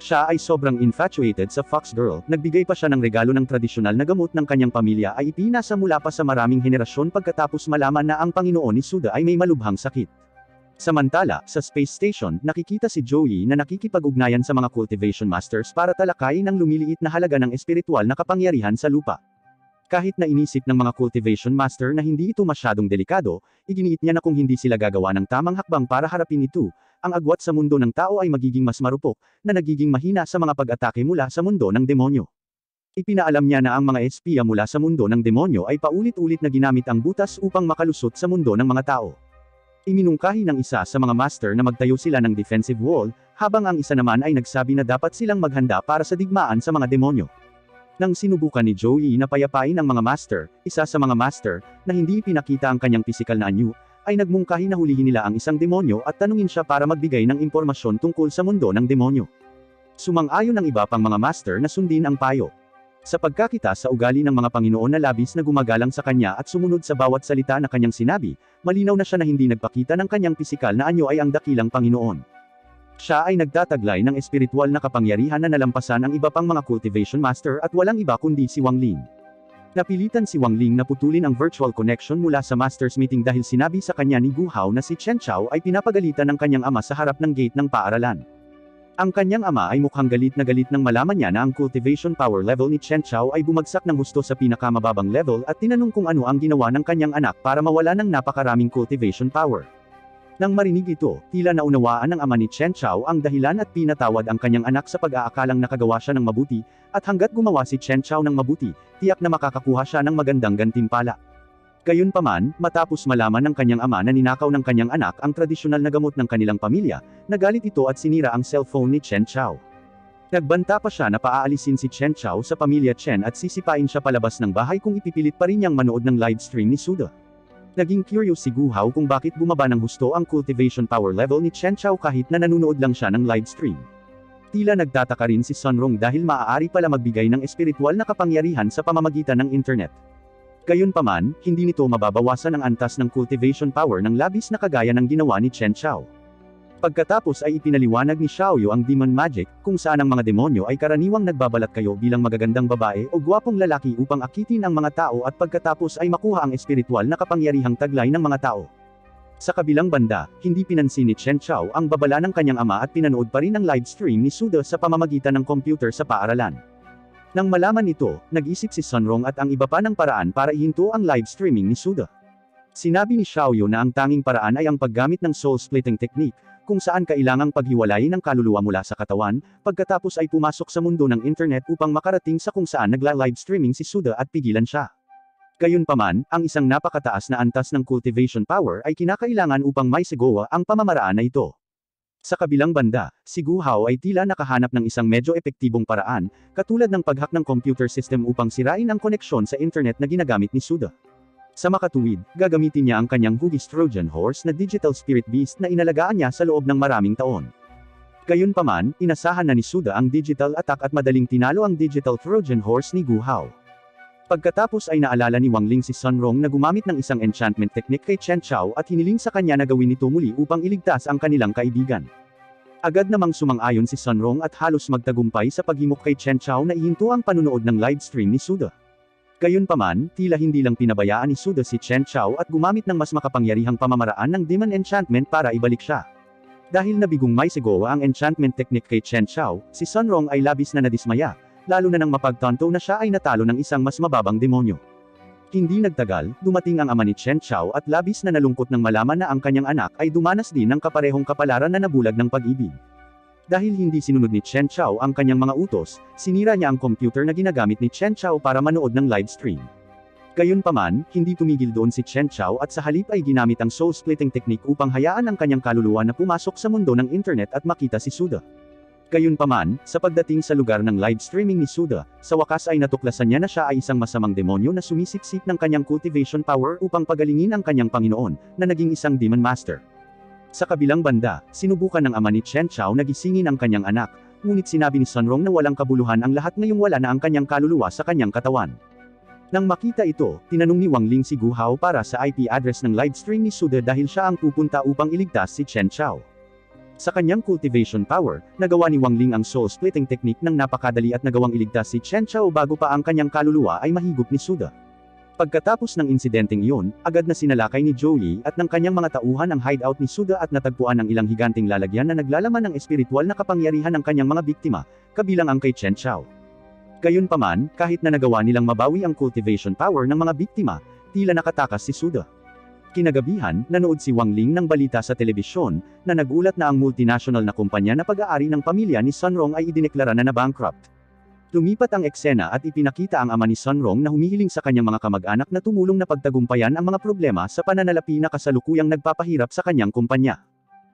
Siya ay sobrang infatuated sa Fox Girl, nagbigay pa siya ng regalo ng tradisyonal na gamot ng kanyang pamilya ay ipinasa mula pa sa maraming henerasyon pagkatapos malaman na ang Panginoon ni Suda ay may malubhang sakit. Samantala, sa space station, nakikita si Joey na nakikipag-ugnayan sa mga cultivation masters para talakayin ang lumiliit na halaga ng espiritual na kapangyarihan sa lupa. Kahit na inisip ng mga cultivation master na hindi ito masyadong delikado, iginiit niya na kung hindi sila gagawa ng tamang hakbang para harapin ito, ang agwat sa mundo ng tao ay magiging mas marupok, na nagiging mahina sa mga pag-atake mula sa mundo ng demonyo. Ipinaalam niya na ang mga espiya mula sa mundo ng demonyo ay paulit-ulit na ginamit ang butas upang makalusot sa mundo ng mga tao. Iminungkahi ng isa sa mga master na magtayo sila ng defensive wall, habang ang isa naman ay nagsabi na dapat silang maghanda para sa digmaan sa mga demonyo. Nang sinubukan ni Joey na payapain ang mga master, isa sa mga master, na hindi ipinakita ang kanyang pisikal na anyo, ay nagmungkahi na hulihin nila ang isang demonyo at tanungin siya para magbigay ng impormasyon tungkol sa mundo ng demonyo. Sumang-ayon ang iba pang mga master na sundin ang payo. Sa pagkakita sa ugali ng mga Panginoon na labis na gumagalang sa kanya at sumunod sa bawat salita na kanyang sinabi, malinaw na siya na hindi nagpakita ng kanyang pisikal na anyo ay ang dakilang Panginoon. Siya ay nagtataglay ng espiritual na kapangyarihan na nalampasan ang iba pang mga cultivation master at walang iba kundi si Wang Ling. Napilitan si Wang Ling na putulin ang virtual connection mula sa Masters meeting dahil sinabi sa kanya ni Gu Hao na si Chen Chao ay pinapagalitan ng kanyang ama sa harap ng gate ng paaralan. Ang kanyang ama ay mukhang galit nang malaman niya na ang cultivation power level ni Chen Chao ay bumagsak ng husto sa pinakamababang level at tinanong kung ano ang ginawa ng kanyang anak para mawala ng napakaraming cultivation power. Nang marinig ito, tila naunawaan ng ama ni Chen Chao ang dahilan at pinatawad ang kanyang anak sa pag-aakalang nakagawa siya ng mabuti, at hanggat gumawa si Chen Chao ng mabuti, tiyak na makakakuha siya ng magandang gantimpala. Gayunpaman, matapos malaman ng kanyang ama na ninakaw ng kanyang anak ang tradisyonal na gamot ng kanilang pamilya, nagalit ito at sinira ang cellphone ni Chen Chao. Nagbanta pa siya na paaalisin si Chen Chao sa pamilya Chen at sisipain siya palabas ng bahay kung ipipilit pa rin niyang manood ng livestream ni Suda. Naging curious si Gu Hao kung bakit bumaba ng husto ang cultivation power level ni Chen Chao kahit na nanonood lang siya ng livestream. Tila nagtataka rin si Sun Rong dahil maaari pala magbigay ng espiritual na kapangyarihan sa pamamagitan ng internet. Gayunpaman, hindi nito mababawasan ang antas ng cultivation power ng labis na kagaya ng ginawa ni Chen Chao. Pagkatapos ay ipinaliwanag ni Xiaoyu ang demon magic, kung saan ang mga demonyo ay karaniwang nagbabalat kayo bilang magagandang babae o gwapong lalaki upang akitin ang mga tao at pagkatapos ay makuha ang espiritual na kapangyarihang taglay ng mga tao. Sa kabilang banda, hindi pinansin ni Chen Chao ang babala ng kanyang ama at pinanood pa rin ang livestream ni Suda sa pamamagitan ng computer sa paaralan. Nang malaman ito, nag-isip si Sun Rong at ang iba pa ng paraan para ihinto ang live streaming ni Suda. Sinabi ni Xiaoyu na ang tanging paraan ay ang paggamit ng soul-splitting technique, kung saan kailangang paghiwalayin ang kaluluwa mula sa katawan, pagkatapos ay pumasok sa mundo ng internet upang makarating sa kung saan nagla-live streaming si Suda at pigilan siya. Gayunpaman, ang isang napakataas na antas ng cultivation power ay kinakailangan upang maisagawa ang pamamaraan na ito. Sa kabilang banda, si Gu Hao ay tila nakahanap ng isang medyo epektibong paraan, katulad ng paghack ng computer system upang sirain ang koneksyon sa internet na ginagamit ni Suda. Sa makatuwid, gagamitin niya ang kanyang hugis Trojan Horse na digital spirit beast na inalagaan niya sa loob ng maraming taon. Gayunpaman, inasahan na ni Suda ang digital attack at madaling tinalo ang digital Trojan Horse ni Gu Hao. Pagkatapos ay naalala ni Wang Ling si Sun Rong na gumamit ng isang enchantment technique kay Chen Chao at hiniling sa kanya na gawin ito muli upang iligtas ang kanilang kaibigan. Agad namang sumang-ayon si Sun Rong at halos magtagumpay sa paghimok kay Chen Chao na ihinto ang panunood ng livestream ni Suda. Gayunpaman, tila hindi lang pinabayaan ni Suda si Chen Chao at gumamit ng mas makapangyarihang pamamaraan ng demon enchantment para ibalik siya. Dahil nabigong maisagawa ang enchantment technique kay Chen Chao, si Sun Rong ay labis na nadismaya, lalo na nang mapagtanto na siya ay natalo ng isang mas mababang demonyo. Hindi nagtagal, dumating ang ama ni Chen Chao at labis na nalungkot nang malaman na ang kanyang anak ay dumanas din ng kaparehong kapalaran na nabulag ng pag-ibig. Dahil hindi sinunod ni Chen Chao ang kanyang mga utos, sinira niya ang computer na ginagamit ni Chen Chao para manood ng livestream. Gayunpaman, hindi tumigil doon si Chen Chao at sa halip ay ginamit ang soul-splitting technique upang hayaan ang kanyang kaluluwa na pumasok sa mundo ng internet at makita si Suda. Gayunpaman, sa pagdating sa lugar ng live streaming ni Suda, sa wakas ay natuklasan niya na siya ay isang masamang demonyo na sumisiksik ng kanyang cultivation power upang pagalingin ang kanyang Panginoon, na naging isang demon master. Sa kabilang banda, sinubukan ng ama ni Chen Chao na gisingin ang kanyang anak, ngunit sinabi ni Sun Rong na walang kabuluhan ang lahat ngayong wala na ang kanyang kaluluwa sa kanyang katawan. Nang makita ito, tinanong ni Wang Ling si Gu Hao para sa IP address ng live stream ni Suda dahil siya ang pupunta upang iligtas si Chen Chao. Sa kanyang cultivation power, nagawa ni Wang Ling ang soul-splitting technique ng napakadali at nagawang iligtas si Chen Chao bago pa ang kanyang kaluluwa ay mahigop ni Suda. Pagkatapos ng insidenteng iyon, agad na sinalakay ni Joey at ng kanyang mga tauhan ang hideout ni Suda at natagpuan ang ilang higanting lalagyan na naglalaman ng espiritual na kapangyarihan ng kanyang mga biktima, kabilang ang kay Chen Chao. Gayunpaman, kahit na nagawa nilang mabawi ang cultivation power ng mga biktima, tila nakatakas si Suda. Kinagabihan, nanood si Wang Ling ng balita sa telebisyon, na nagulat na ang multinational na kumpanya na pag-aari ng pamilya ni Sun Rong ay idineklara na bankrupt. Lumipat ang eksena at ipinakita ang ama ni Sun Rong na humihiling sa kanyang mga kamag-anak na tumulong na pagtagumpayan ang mga problema sa pananalapi na kasalukuyang nagpapahirap sa kanyang kumpanya.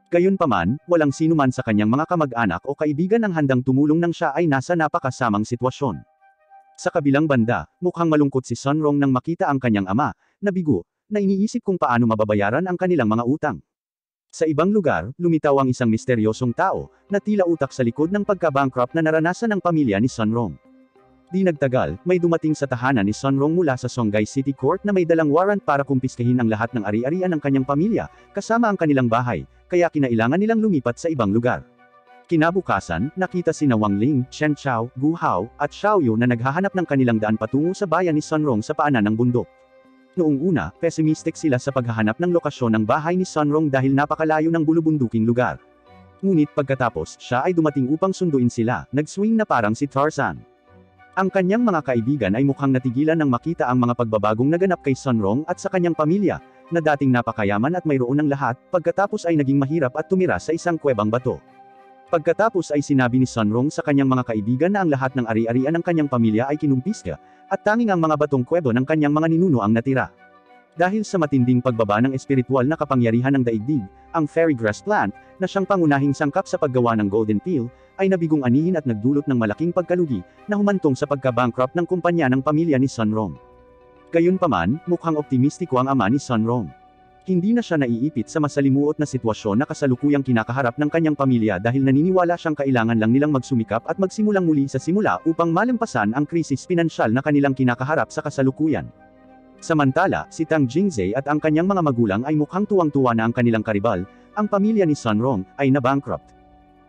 Gayunpaman, walang sinuman sa kanyang mga kamag-anak o kaibigan ang handang tumulong nang siya ay nasa napakasamang sitwasyon. Sa kabilang banda, mukhang malungkot si Sun Rong nang makita ang kanyang ama, na bigo, na iniisip kung paano mababayaran ang kanilang mga utang. Sa ibang lugar, lumitaw ang isang misteryosong tao, na tila utak sa likod ng pagka-bankrupt na naranasan ng pamilya ni Sun Rong. Di nagtagal, may dumating sa tahanan ni Sunrong mula sa Songhai City Court na may dalang warrant para kumpiskahin ang lahat ng ari-arian ng kanyang pamilya, kasama ang kanilang bahay, kaya kinailangan nilang lumipat sa ibang lugar. Kinabukasan, nakita sina Wang Ling, Chen Chao, Gu Hao, at Xiao Yu na naghahanap ng kanilang daan patungo sa bayan ni Sunrong sa paanan ng bundok. Noong una, pessimistic sila sa paghahanap ng lokasyon ng bahay ni Sunrong dahil napakalayo ng bulubunduking lugar. Ngunit pagkatapos, siya ay dumating upang sunduin sila, nag-swing na parang si Tarzan. Ang kanyang mga kaibigan ay mukhang natigilan nang makita ang mga pagbabagong naganap kay Sunrong at sa kanyang pamilya, na dating napakayaman at mayroon ng lahat, pagkatapos ay naging mahirap at tumira sa isang kuwebang bato. Pagkatapos ay sinabi ni Sunrong sa kanyang mga kaibigan na ang lahat ng ari-arian ng kanyang pamilya ay kinumpiska, at tanging ang mga batong kuwebo ng kanyang mga ninuno ang natira. Dahil sa matinding pagbaba ng espiritual na kapangyarihan ng daigdig, ang fairy grass plant, na siyang pangunahing sangkap sa paggawa ng golden peel, ay nabigong anihin at nagdulot ng malaking pagkalugi, na humantong sa pagka-bankrupt ng kumpanya ng pamilya ni Sunrong. Gayunpaman, mukhang optimistiko ang ama ni Sunrong. Hindi na siya naiipit sa masalimuot na sitwasyon na kasalukuyang kinakaharap ng kanyang pamilya dahil naniniwala siyang kailangan lang nilang magsumikap at magsimulang muli sa simula upang malampasan ang krisis pinansyal na kanilang kinakaharap sa kasalukuyan. Samantala, si Tang Jingzhe at ang kanyang mga magulang ay mukhang tuwang-tuwa na ang kanilang karibal, ang pamilya ni Sunrong, ay na-bankrupt.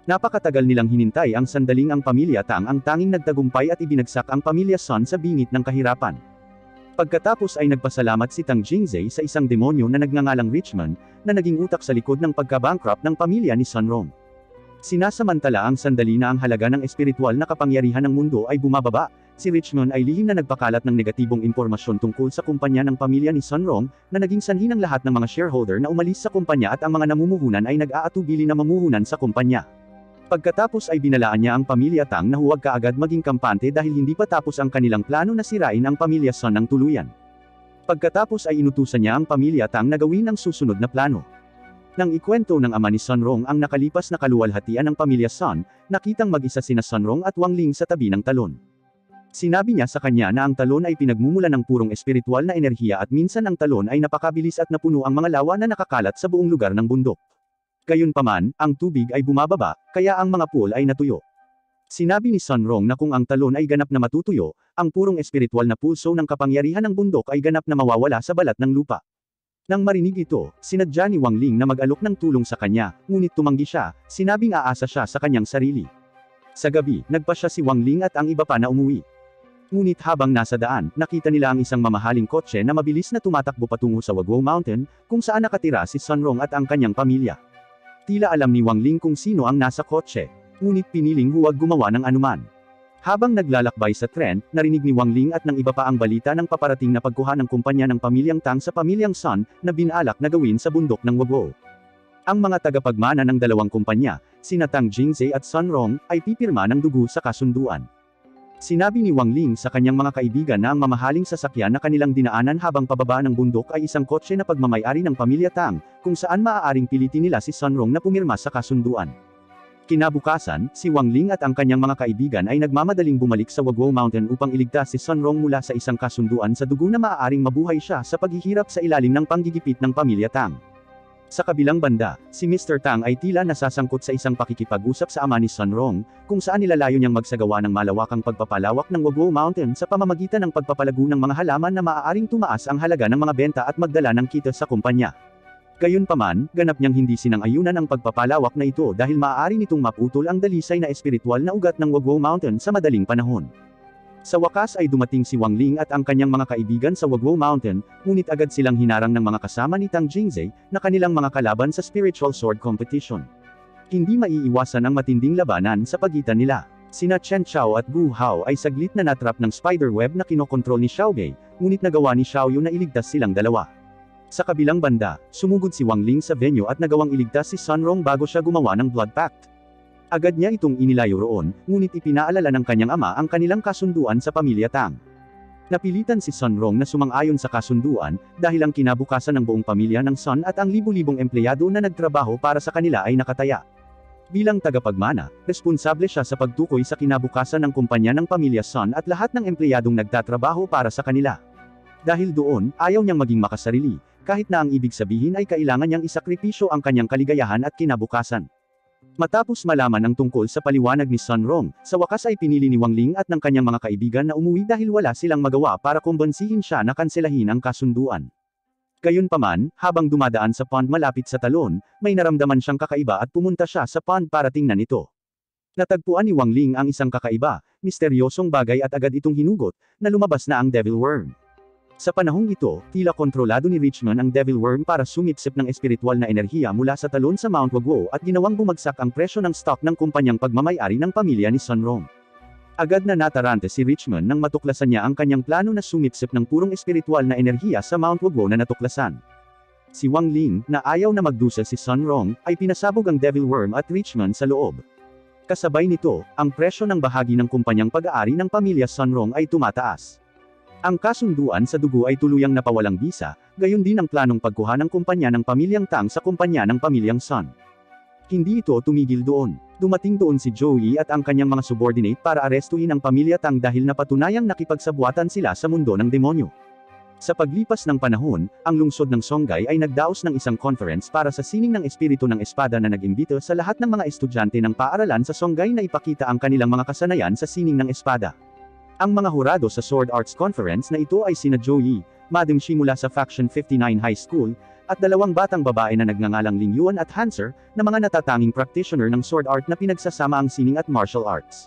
Napakatagal nilang hinintay ang sandaling ang pamilya Tang ang tanging nagtagumpay at ibinagsak ang pamilya Sun sa bingit ng kahirapan. Pagkatapos ay nagpasalamat si Tang Jingzhe sa isang demonyo na nagngangalang Richmond, na naging utak sa likod ng pagka-bankrupt ng pamilya ni Sunrong. Sinasamantala ang sandali na ang halaga ng espiritual na kapangyarihan ng mundo ay bumababa, si Richmond ay lihim na nagpakalat ng negatibong impormasyon tungkol sa kumpanya ng pamilya ni Sunrong, na naging sanhi ng lahat ng mga shareholder na umalis sa kumpanya at ang mga namumuhunan ay nag-aatubili na mamuhunan sa kumpanya. Pagkatapos ay binalaan niya ang pamilya Tang na huwag kaagad maging kampante dahil hindi pa tapos ang kanilang plano na sirain ang pamilya Sun ng tuluyan. Pagkatapos ay inutusan niya ang pamilya Tang na gawin ang susunod na plano. Nang ikwento ng ama ni Sunrong ang nakalipas na kaluwalhatian ng pamilya Sun, nakitang mag-isa sina Sunrong at Wang Ling sa tabi ng talon. Sinabi niya sa kanya na ang talon ay pinagmumula ng purong espiritual na enerhiya at minsan ang talon ay napakabilis at napuno ang mga lawa na nakakalat sa buong lugar ng bundok. Gayunpaman, ang tubig ay bumababa, kaya ang mga pool ay natuyo. Sinabi ni Sunrong na kung ang talon ay ganap na matutuyo, ang purong espiritual na pulso ng kapangyarihan ng bundok ay ganap na mawawala sa balat ng lupa. Nang marinig ito, sinadya ni Wang Ling na mag-alok ng tulong sa kanya, ngunit tumanggi siya, sinabing aasa siya sa kanyang sarili. Sa gabi, nagpa siya si Wang Ling at ang iba pa na umuwi. Ngunit habang nasa daan, nakita nila ang isang mamahaling kotse na mabilis na tumatakbo patungo sa Wagwo Mountain, kung saan nakatira si Sunrong at ang kanyang pamilya. Tila alam ni Wang Ling kung sino ang nasa kotse, ngunit piniling huwag gumawa ng anuman. Habang naglalakbay sa tren, narinig ni Wang Ling at ng iba pa ang balita ng paparating na pagkuha ng kumpanya ng pamilyang Tang sa pamilyang Sun, na binalak na gawin sa bundok ng Wagwo. Ang mga tagapagmana ng dalawang kumpanya, sina Tang Jingzhe at Sunrong, ay pipirma ng dugo sa kasunduan. Sinabi ni Wang Ling sa kanyang mga kaibigan na ang mamahaling sasakyan na kanilang dinaanan habang pababa ng bundok ay isang kotse na pagmamay-ari ng pamilya Tang, kung saan maaaring pilitin nila si Sunrong na pumirma sa kasunduan. Kinabukasan, si Wang Ling at ang kanyang mga kaibigan ay nagmamadaling bumalik sa Wagwo Mountain upang iligtas si Sunrong mula sa isang kasunduan sa dugo na maaaring mabuhay siya sa paghihirap sa ilalim ng panggigipit ng pamilya Tang. Sa kabilang banda, si Mr. Tang ay tila nasasangkot sa isang pakikipag-usap sa ama ni Sunrong, kung saan nilalayo niyang magsagawa ng malawakang pagpapalawak ng Wagwo Mountain sa pamamagitan ng pagpapalago ng mga halaman na maaaring tumaas ang halaga ng mga benta at magdala ng kita sa kumpanya. Gayunpaman, ganap niyang hindi sinang-ayunan ang pagpapalawak na ito dahil maaari nitong maputol ang dalisay na espiritual na ugat ng Wagwo Mountain sa madaling panahon. Sa wakas ay dumating si Wang Ling at ang kanyang mga kaibigan sa Wagwo Mountain, ngunit agad silang hinarang ng mga kasama ni Tang Jingzhe, na kanilang mga kalaban sa spiritual sword competition. Hindi maiiwasan ang matinding labanan sa pagitan nila. Sina Chen Chao at Gu Hao ay saglit na natrap ng spider web na kinokontrol ni Xiaobei, ngunit nagawa ni Xiao Yu na iligtas silang dalawa. Sa kabilang banda, sumugod si Wang Ling sa venue at nagawang iligtas si Sunrong bago siya gumawa ng blood pact. Agad niya itong inilayo roon, ngunit ipinaalala ng kanyang ama ang kanilang kasunduan sa pamilya Tang. Napilitan si Sunrong na sumang-ayon sa kasunduan, dahil ang kinabukasan ng buong pamilya ng Sun at ang libu-libong empleyado na nagtrabaho para sa kanila ay nakataya. Bilang tagapagmana, responsable siya sa pagtukoy sa kinabukasan ng kumpanya ng pamilya Sun at lahat ng empleyadong nagtatrabaho para sa kanila. Dahil doon, ayaw niyang maging makasarili, kahit na ang ibig sabihin ay kailangan niyang isakripisyo ang kanyang kaligayahan at kinabukasan. Matapos malaman ang tungkol sa paliwanag ni Sun Rong, sa wakas ay pinili ni Wang Ling at ng kanyang mga kaibigan na umuwi dahil wala silang magawa para kumbansihin siya na kanselahin ang kasunduan. Gayunpaman, habang dumadaan sa pond malapit sa talon, may naramdaman siyang kakaiba at pumunta siya sa pond para tingnan ito. Natagpuan ni Wang Ling ang isang kakaiba, misteryosong bagay at agad itong hinugot, na lumabas na ang Devil Worm. Sa panahong ito, tila kontrolado ni Richmond ang Devil Worm para sumipsip ng espiritual na enerhiya mula sa talon sa Mount Wagwo at ginawang bumagsak ang presyo ng stock ng kumpanyang pagmamay-ari ng pamilya ni Sun Rong. Agad na natarante si Richmond nang matuklasan niya ang kanyang plano na sumipsip ng purong espiritual na enerhiya sa Mount Wagwo na natuklasan. Si Wang Ling, na ayaw na magdusa si Sun Rong, ay pinasabog ang Devil Worm at Richmond sa loob. Kasabay nito, ang presyo ng bahagi ng kumpanyang pag-aari ng pamilya Sun Rong ay tumataas. Ang kasunduan sa dugo ay tuluyang napawalang bisa, gayon din ang planong pagkuha ng kumpanya ng pamilyang Tang sa kumpanya ng pamilyang Sun. Hindi ito tumigil doon. Dumating doon si Joey at ang kanyang mga subordinate para arestuhin ang pamilya Tang dahil napatunayang nakipagsabuatan sila sa mundo ng demonyo. Sa paglipas ng panahon, ang lungsod ng Songhai ay nagdaos ng isang conference para sa sining ng espiritu ng espada na nag-imbito sa lahat ng mga estudyante ng paaralan sa Songhai na ipakita ang kanilang mga kasanayan sa sining ng espada. Ang mga hurado sa Sword Arts Conference na ito ay sina Joey, Madam Shi mula sa Faction 59 High School, at dalawang batang babae na nagngangalang Ling Yuan at Hanser, na mga natatanging practitioner ng sword art na pinagsasama ang sining at martial arts.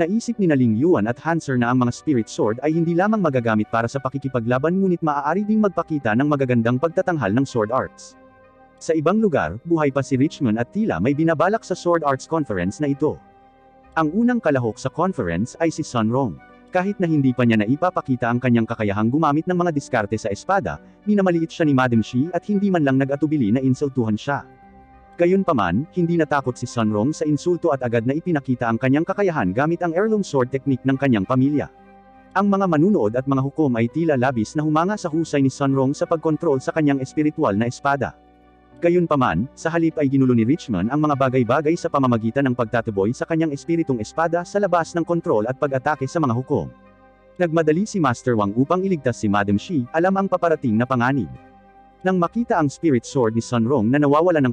Naisip ni Ling Yuan at Hanser na ang mga spirit sword ay hindi lamang magagamit para sa pakikipaglaban ngunit maaari ding magpakita ng magagandang pagtatanghal ng sword arts. Sa ibang lugar, buhay pa si Richmond at tila may binabalak sa Sword Arts Conference na ito. Ang unang kalahok sa conference ay si Sun Rong. Kahit na hindi pa niya naipapakita ang kanyang kakayahang gumamit ng mga diskarte sa espada, minamaliit siya ni Madam Shi at hindi man lang nag-atubili na insultuhan siya. Gayunpaman, hindi natakot si Sun Rong sa insulto at agad na ipinakita ang kanyang kakayahan gamit ang heirloom sword technique ng kanyang pamilya. Ang mga manunood at mga hukom ay tila labis na humanga sa husay ni Sun Rong sa pagkontrol sa kanyang espiritual na espada. Gayunpaman, sa halip ay ginulo ni Richmond ang mga bagay-bagay sa pamamagitan ng pagtataboy sa kanyang espiritong espada sa labas ng kontrol at pag-atake sa mga hukom. Nagmadali si Master Wang upang iligtas si Madam Shi, alam ang paparating na panganib. Nang makita ang spirit sword ni Sun Rong na nawawala ng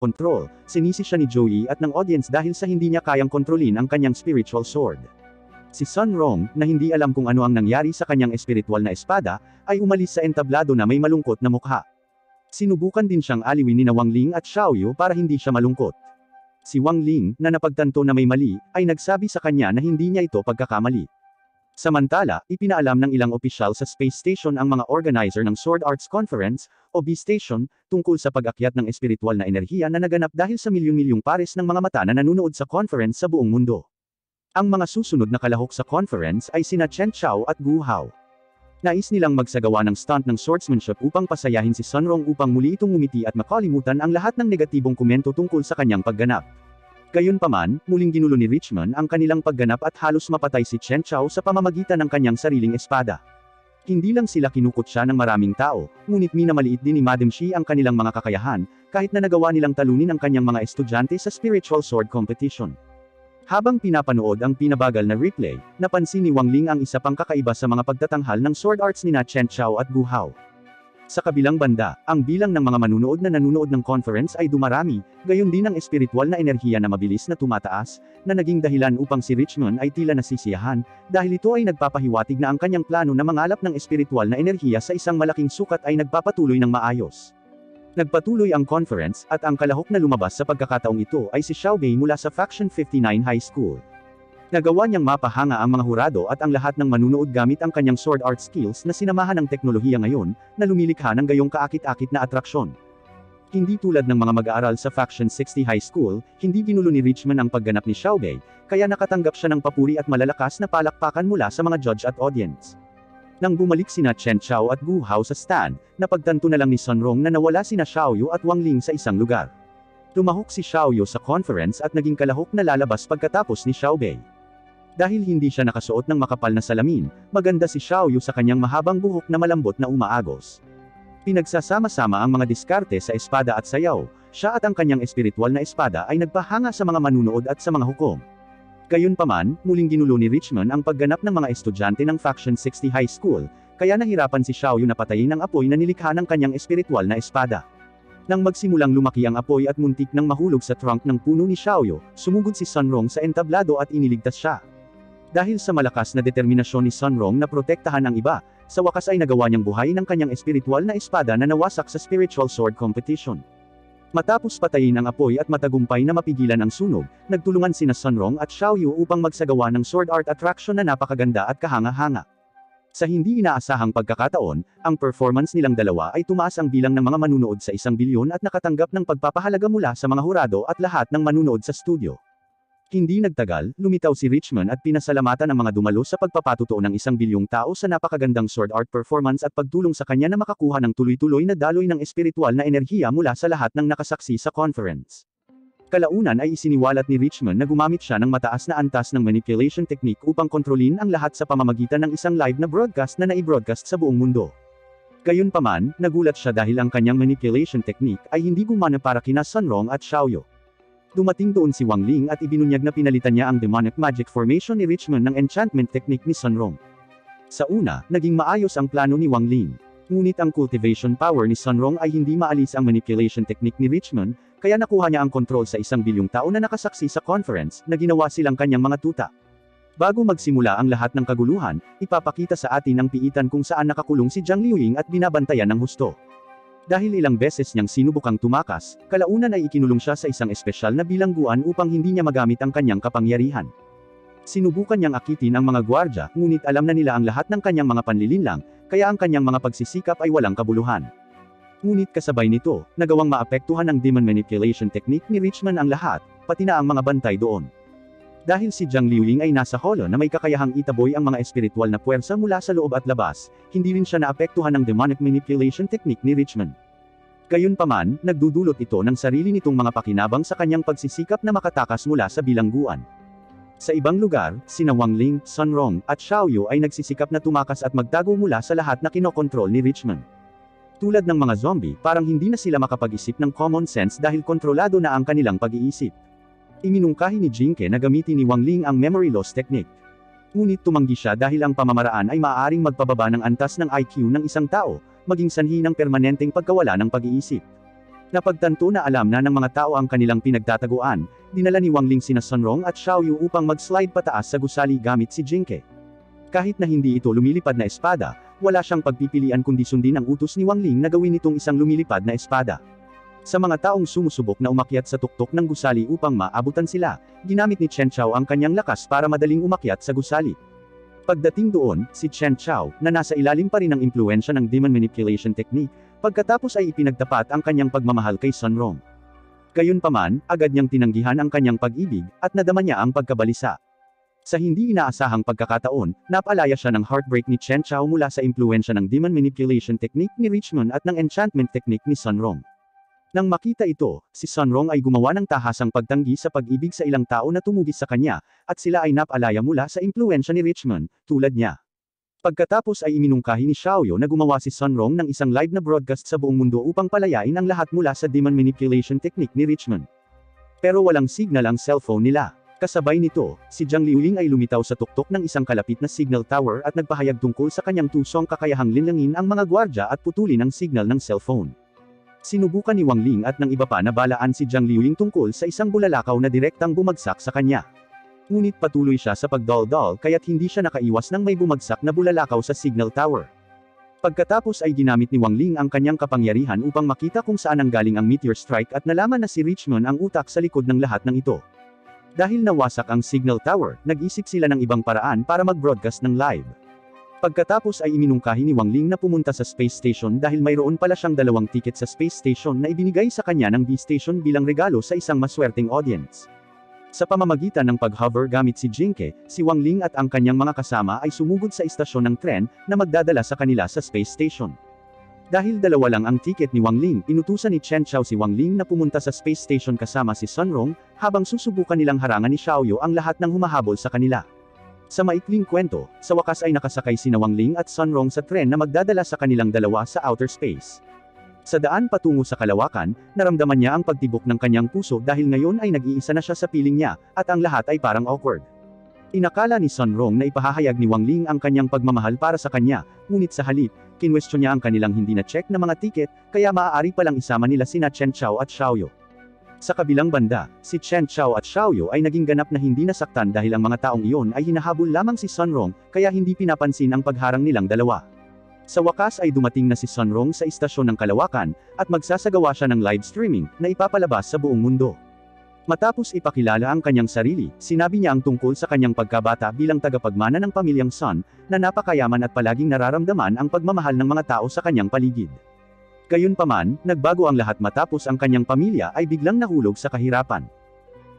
kontrol, sinisi siya ni Joey at ng audience dahil sa hindi niya kayang kontrolin ang kanyang spiritual sword. Si Sun Rong, na hindi alam kung ano ang nangyari sa kanyang espiritual na espada, ay umalis sa entablado na may malungkot na mukha. Sinubukan din siyang aliwin ni Wang Ling at Xiaoyu para hindi siya malungkot. Si Wang Ling, na napagtanto na may mali, ay nagsabi sa kanya na hindi niya ito pagkakamali. Samantala, ipinaalam ng ilang opisyal sa Space Station ang mga organizer ng Sword Arts Conference, o B-Station, tungkol sa pag-akyat ng espiritual na enerhiya na naganap dahil sa milyon-milyong pares ng mga mata na nanunood sa conference sa buong mundo. Ang mga susunod na kalahok sa conference ay sina Chen Chao at Gu Hao. Nais nilang magsagawa ng stunt ng swordsmanship upang pasayahin si Sun Rong upang muli itong ngumiti at makalimutan ang lahat ng negatibong komento tungkol sa kanyang pagganap. Gayunpaman, muling ginulo ni Richmond ang kanilang pagganap at halos mapatay si Chen Chao sa pamamagitan ng kanyang sariling espada. Hindi lang sila kinukutya ng maraming tao, ngunit minamaliit din ni Madam Shi ang kanilang mga kakayahan, kahit na nagawa nilang talunin ang kanyang mga estudyante sa spiritual sword competition. Habang pinapanood ang pinabagal na replay, napansin ni Wang Ling ang isa pang kakaiba sa mga pagtatanghal ng sword arts nina Chen Chao at Gu Hao. Sa kabilang banda, ang bilang ng mga manunood na nanunood ng conference ay dumarami, gayon din ang espiritual na enerhiya na mabilis na tumataas, na naging dahilan upang si Richmond ay tila nasisiyahan, dahil ito ay nagpapahiwatig na ang kanyang plano na mangalap ng espiritual na enerhiya sa isang malaking sukat ay nagpapatuloy ng maayos. Nagpatuloy ang conference, at ang kalahok na lumabas sa pagkakataong ito ay si Xiao Bei mula sa Faction 59 High School. Nagawa niyang mapahanga ang mga hurado at ang lahat ng manunood gamit ang kanyang sword art skills na sinamahan ng teknolohiya ngayon, na lumilikha ng gayong kaakit-akit na atraksyon. Hindi tulad ng mga mag-aaral sa Faction 60 High School, hindi ginulo ni Richmond ang pagganap ni Xiao Bei, kaya nakatanggap siya ng papuri at malalakas na palakpakan mula sa mga judge at audience. Nang bumalik sina Chen Chao at Gu Hao sa stand, napagtanto na lang ni Sun Rong na nawala sina Xiaoyu at Wang Ling sa isang lugar. Tumahok si Xiaoyu sa conference at naging kalahok na lalabas pagkatapos ni Xiao Bei. Dahil hindi siya nakasuot ng makapal na salamin, maganda si Xiaoyu sa kanyang mahabang buhok na malambot na umaagos. Pinagsasama-sama ang mga diskarte sa espada at sayaw, siya at ang kanyang espiritual na espada ay nagpahanga sa mga manunood at sa mga hukom. Gayunpaman, muling ginulo ni Richmond ang pagganap ng mga estudyante ng Faction 60 High School, kaya nahirapan si Xiaoyu na patayin ang apoy na nilikha ng kanyang espiritual na espada. Nang magsimulang lumaki ang apoy at muntik nang mahulog sa trunk ng puno ni Xiaoyu, sumugod si Sunrong sa entablado at iniligtas siya. Dahil sa malakas na determinasyon ni Sunrong na protektahan ang iba, sa wakas ay nagawa niyang buhayin ang kanyang espiritual na espada na nawasak sa spiritual sword competition. Matapos patayin ang apoy at matagumpay na mapigilan ang sunog, nagtulungan sina Sunrong at Xiaoyu upang magsagawa ng sword art attraction na napakaganda at kahanga-hanga. Sa hindi inaasahang pagkakataon, ang performance nilang dalawa ay tumaas ang bilang ng mga manunood sa 1 bilyon at nakatanggap ng pagpapahalaga mula sa mga hurado at lahat ng manunood sa studio. Hindi nagtagal, lumitaw si Richmond at pinasalamatan ang mga dumalo sa pagpapatutuo ng 1 bilyong tao sa napakagandang sword art performance at pagtulong sa kanya na makakuha ng tuloy-tuloy na daloy ng espiritual na enerhiya mula sa lahat ng nakasaksi sa conference. Kalaunan ay isiniwalat ni Richmond na gumamit siya ng mataas na antas ng manipulation technique upang kontrolin ang lahat sa pamamagitan ng isang live na broadcast na naibroadcast sa buong mundo. Gayunpaman, nagulat siya dahil ang kanyang manipulation technique ay hindi gumana para kina Sunrong at Xiaoyu. Dumating doon si Wang Ling at ibinunyag na pinalitan niya ang demonic magic formation ni Richmond ng enchantment technique ni Sunrong. Sa una, naging maayos ang plano ni Wang Ling. Ngunit ang cultivation power ni Sunrong ay hindi maalis ang manipulation technique ni Richmond, kaya nakuha niya ang kontrol sa 1 bilyong tao na nakasaksi sa conference, na ginawa silang kanyang mga tuta. Bago magsimula ang lahat ng kaguluhan, ipapakita sa atin ang piitan kung saan nakakulong si Zhang Liuying at binabantayan ng husto. Dahil ilang beses niyang sinubukang tumakas, kalaunan ay ikinulong siya sa isang espesyal na bilangguan upang hindi niya magamit ang kanyang kapangyarihan. Sinubukan niyang akitin ang mga gwardya, ngunit alam na nila ang lahat ng kanyang mga panlilinlang, kaya ang kanyang mga pagsisikap ay walang kabuluhan. Ngunit kasabay nito, nagawang maapektuhan ng demon manipulation technique ni Richmond ang lahat, pati na ang mga bantay doon. Dahil si Zhang Liuying ay nasa holo na may kakayahang itaboy ang mga espiritual na puwersa mula sa loob at labas, hindi rin siya naapektuhan ng demonic manipulation technique ni Richmond. Gayunpaman, nagdudulot ito ng sarili nitong mga pakinabang sa kanyang pagsisikap na makatakas mula sa bilangguan. Sa ibang lugar, sina Wang Ling, Sunrong, at Xiaoyu ay nagsisikap na tumakas at magtago mula sa lahat na kinokontrol ni Richmond. Tulad ng mga zombie, parang hindi na sila makapag-isip ng common sense dahil kontrolado na ang kanilang pag-iisip. Iminungkahi ni Jinke na gamitin ni Wang Ling ang memory loss technique. Ngunit tumanggi siya dahil ang pamamaraan ay maaaring magpababa ng antas ng IQ ng isang tao, maging sanhi ng permanenteng pagkawala ng pag-iisip. Napagtanto na alam na ng mga tao ang kanilang pinagtataguan, dinala ni Wang Ling sina Sunrong at Xiaoyu upang mag-slide pataas sa gusali gamit si Jinke. Kahit na hindi ito lumilipad na espada, wala siyang pagpipilian kundi sundin ang utos ni Wang Ling na gawin itong isang lumilipad na espada. Sa mga taong sumusubok na umakyat sa tuktok ng gusali upang maabutan sila, ginamit ni Chen Chao ang kanyang lakas para madaling umakyat sa gusali. Pagdating doon, si Chen Chao, na nasa ilalim pa rin ng impluensya ng demon manipulation technique, pagkatapos ay ipinagtapat ang kanyang pagmamahal kay Sunrong. Gayunpaman, agad niyang tinanggihan ang kanyang pag-ibig, at nadama niya ang pagkabalisa. Sa hindi inaasahang pagkakataon, napalaya siya ng heartbreak ni Chen Chao mula sa impluensya ng demon manipulation technique ni Richmond at ng enchantment technique ni Sunrong. Nang makita ito, si Sunrong ay gumawa ng tahasang pagtanggi sa pag-ibig sa ilang tao na tumugis sa kanya, at sila ay napalaya mula sa impluensya ni Richmond, tulad niya. Pagkatapos ay iminungkahi ni Xiaoyu na gumawa si Sunrong ng isang live na broadcast sa buong mundo upang palayain ang lahat mula sa demon manipulation technique ni Richmond. Pero walang signal ang cellphone nila. Kasabay nito, si Zhang Liuying ay lumitaw sa tuktok ng isang kalapit na signal tower at nagpahayag tungkol sa kanyang tusong kakayahang linlangin ang mga gwardya at putulin ang signal ng cellphone. Sinubukan ni Wang Ling at ng iba pa na balaan si Zhang Liuying tungkol sa isang bulalakaw na direktang bumagsak sa kanya. Ngunit patuloy siya sa pagdaldal kaya't hindi siya nakaiwas nang may bumagsak na bulalakaw sa signal tower. Pagkatapos ay ginamit ni Wang Ling ang kanyang kapangyarihan upang makita kung saan nanggaling ang meteor strike at nalaman na si Richmond ang utak sa likod ng lahat ng ito. Dahil nawasak ang signal tower, nag-isip sila ng ibang paraan para mag-broadcast ng live. Pagkatapos ay iminungkahi ni Wang Ling na pumunta sa space station dahil mayroon pala siyang 2 ticket sa space station na ibinigay sa kanya ng B-station bilang regalo sa isang maswerteng audience. Sa pamamagitan ng pag-hover gamit si Jinke, si Wang Ling at ang kanyang mga kasama ay sumugod sa istasyon ng tren na magdadala sa kanila sa space station. Dahil 2 lang ang ticket ni Wang Ling, inutusan ni Chen Chao si Wang Ling na pumunta sa space station kasama si Sunrong, habang susubukan nilang harangan ni Xiaoyu ang lahat ng humahabol sa kanila. Sa maikling kwento, sa wakas ay nakasakay sina Wang Ling at Sunrong sa tren na magdadala sa kanilang dalawa sa outer space. Sa daan patungo sa kalawakan, naramdaman niya ang pagtibok ng kanyang puso dahil ngayon ay nag-iisa na siya sa piling niya, at ang lahat ay parang awkward. Inakala ni Sun Rong na ipahahayag ni Wang Ling ang kanyang pagmamahal para sa kanya, ngunit sa halip, kinwestiyon niya ang kanilang hindi na-check na mga tiket, kaya maaari palang isama nila sina Chen Chao at Xiaoyu. Sa kabilang banda, si Chen Chao at Xiaoyu ay naging ganap na hindi nasaktan dahil ang mga taong iyon ay hinahabol lamang si Sun Rong, kaya hindi pinapansin ang pagharang nilang dalawa. Sa wakas ay dumating na si Sun Rong sa istasyon ng Kalawakan, at magsasagawa siya ng live streaming, na ipapalabas sa buong mundo. Matapos ipakilala ang kanyang sarili, sinabi niya ang tungkol sa kanyang pagkabata bilang tagapagmana ng pamilyang Sun, na napakayaman at palaging nararamdaman ang pagmamahal ng mga tao sa kanyang paligid. Gayunpaman, nagbago ang lahat matapos ang kanyang pamilya ay biglang nahulog sa kahirapan.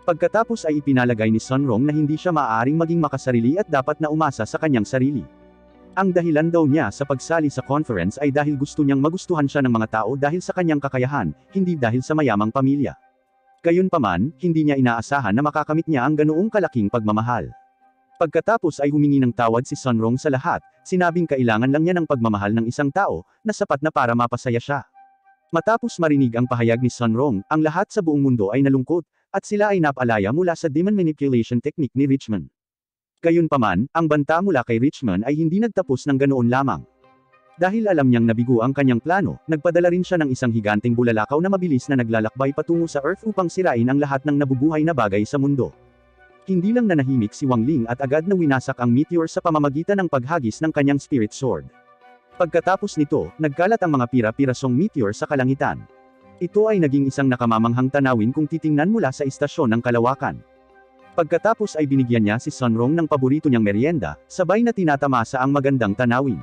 Pagkatapos ay ipinalagay ni Sun Rong na hindi siya maaaring maging makasarili at dapat na umasa sa kanyang sarili. Ang dahilan daw niya sa pagsali sa conference ay dahil gusto niyang magustuhan siya ng mga tao dahil sa kanyang kakayahan, hindi dahil sa mayamang pamilya. Gayunpaman, hindi niya inaasahan na makakamit niya ang ganoong kalaking pagmamahal. Pagkatapos ay humingi ng tawad si Sun Rong sa lahat, sinabing kailangan lang niya ng pagmamahal ng isang tao, na sapat na para mapasaya siya. Matapos marinig ang pahayag ni Sun Rong, ang lahat sa buong mundo ay nalungkot, at sila ay napalaya mula sa demon manipulation technique ni Richmond. Gayunpaman, ang banta mula kay Richmond ay hindi nagtapos ng ganoon lamang. Dahil alam niyang nabigo ang kanyang plano, nagpadala rin siya ng isang higanteng bulalakaw na mabilis na naglalakbay patungo sa Earth upang sirain ang lahat ng nabubuhay na bagay sa mundo. Hindi lang nanahimik si Wang Ling at agad na winasak ang meteor sa pamamagitan ng paghagis ng kanyang spirit sword. Pagkatapos nito, nagkalat ang mga pira-pirasong meteor sa kalangitan. Ito ay naging isang nakamamanghang tanawin kung titingnan mula sa istasyon ng Kalawakan. Pagkatapos ay binigyan niya si Sun Rong ng paborito niyang merienda, sabay na tinatamasa ang magandang tanawin.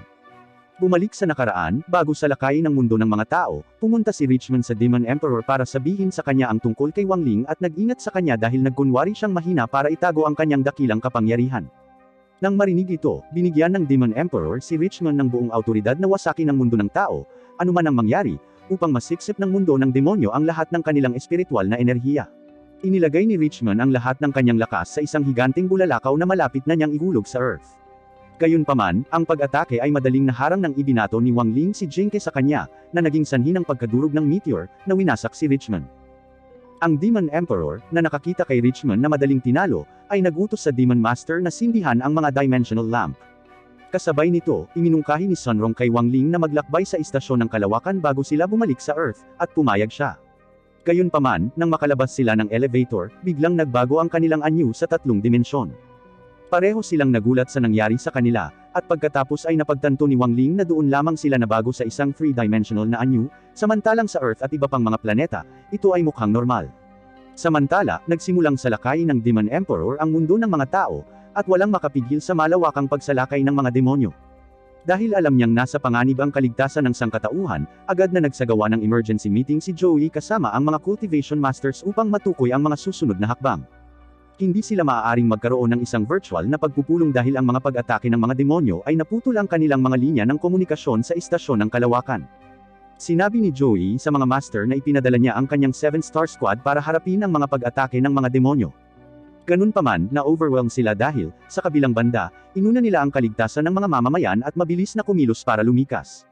Bumalik sa nakaraan, bago salakayin ng mundo ng mga tao, pumunta si Richmond sa Demon Emperor para sabihin sa kanya ang tungkol kay Wang Ling at nag-ingat sa kanya dahil nagkunwari siyang mahina para itago ang kanyang dakilang kapangyarihan. Nang marinig ito, binigyan ng Demon Emperor si Richmond ng buong autoridad na wasakin ang mundo ng tao, anuman ang mangyari, upang masiksip ng mundo ng demonyo ang lahat ng kanilang espiritual na enerhiya. Inilagay ni Richmond ang lahat ng kanyang lakas sa isang higanteng bulalakaw na malapit na niyang ihulog sa Earth. Gayunpaman, ang pag-atake ay madaling naharang ng ibinato ni Wang Ling si Jinke sa kanya, na naging sanhi ng pagkadurog ng meteor, na winasak si Richmond. Ang Demon Emperor, na nakakita kay Richmond na madaling tinalo, ay nagutos sa Demon Master na sindihan ang mga Dimensional Lamp. Kasabay nito, iminungkahi ni Sun Rong kay Wang Ling na maglakbay sa istasyon ng Kalawakan bago sila bumalik sa Earth, at pumayag siya. Gayunpaman, nang makalabas sila ng elevator, biglang nagbago ang kanilang anyo sa 3 dimensyon. Pareho silang nagulat sa nangyari sa kanila, at pagkatapos ay napagtanto ni Wang Ling na doon lamang sila nabago sa isang 3-dimensional na anyo, samantalang sa Earth at iba pang mga planeta, ito ay mukhang normal. Samantala, nagsimulang salakayin ng Demon Emperor ang mundo ng mga tao, at walang makapigil sa malawakang pagsalakay ng mga demonyo. Dahil alam niyang nasa panganib ang kaligtasan ng sangkatauhan, agad na nagsagawa ng emergency meeting si Joey kasama ang mga cultivation masters upang matukoy ang mga susunod na hakbang. Hindi sila maaaring magkaroon ng isang virtual na pagpupulong dahil ang mga pag-atake ng mga demonyo ay naputol ang kanilang mga linya ng komunikasyon sa istasyon ng Kalawakan. Sinabi ni Joey sa mga master na ipinadala niya ang kanyang 7-star squad para harapin ang mga pag-atake ng mga demonyo. Ganunpaman, na-overwhelm sila dahil, sa kabilang banda, inuna nila ang kaligtasan ng mga mamamayan at mabilis na kumilos para lumikas.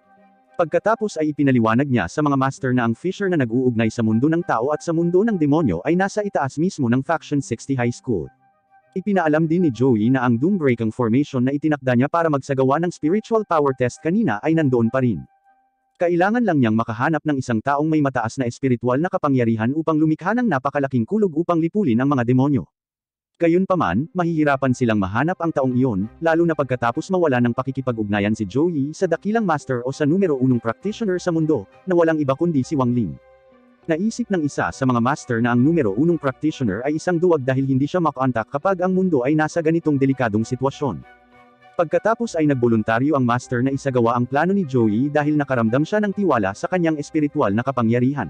Pagkatapos ay ipinaliwanag niya sa mga master na ang fissure na nag-uugnay sa mundo ng tao at sa mundo ng demonyo ay nasa itaas mismo ng Faction 60 High School. Ipinaalam din ni Joey na ang Doombreaking Formation na itinakda niya para magsagawa ng spiritual power test kanina ay nandoon pa rin. Kailangan lang niyang makahanap ng isang taong may mataas na espiritual na kapangyarihan upang lumikha ng napakalaking kulog upang lipulin ang mga demonyo. Gayunpaman, mahihirapan silang mahanap ang taong iyon, lalo na pagkatapos mawala ng pakikipag-ugnayan si Joey sa dakilang master o sa numero 1 practitioner sa mundo, na walang iba kundi si Wang Ling. Naisip ng isa sa mga master na ang numero 1 practitioner ay isang duwag dahil hindi siya makontak kapag ang mundo ay nasa ganitong delikadong sitwasyon. Pagkatapos ay nagboluntaryo ang master na isagawa ang plano ni Joey dahil nakaramdam siya ng tiwala sa kanyang espiritual na kapangyarihan.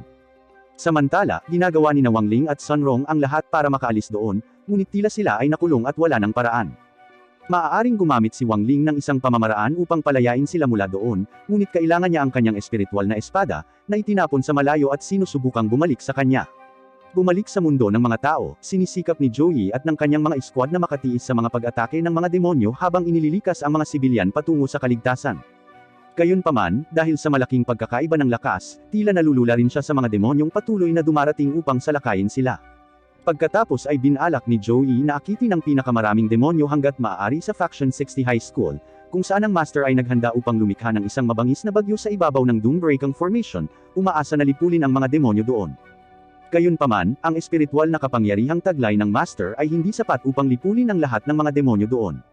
Samantala, ginagawa ni Wang Ling at Sun Rong ang lahat para makaalis doon, ngunit tila sila ay nakulong at wala ng paraan. Maaaring gumamit si Wang Ling ng isang pamamaraan upang palayain sila mula doon, ngunit kailangan niya ang kanyang espiritual na espada, na itinapon sa malayo at sinusubukang bumalik sa kanya. Bumalik sa mundo ng mga tao, sinisikap ni Joey at ng kanyang mga squad na makatiis sa mga pag-atake ng mga demonyo habang inililikas ang mga sibilyan patungo sa kaligtasan. Gayunpaman, dahil sa malaking pagkakaiba ng lakas, tila nalulula rin siya sa mga demonyong patuloy na dumarating upang salakayin sila. Pagkatapos ay binalak ni Joey na akitin ang pinakamaraming demonyo hanggat maaari sa Faction 60 High School, kung saan ang Master ay naghanda upang lumikha ng isang mabangis na bagyo sa ibabaw ng Doombreaking Formation, umaasa na lipulin ang mga demonyo doon. Gayunpaman, ang espiritual na kapangyarihang taglay ng Master ay hindi sapat upang lipulin ang lahat ng mga demonyo doon.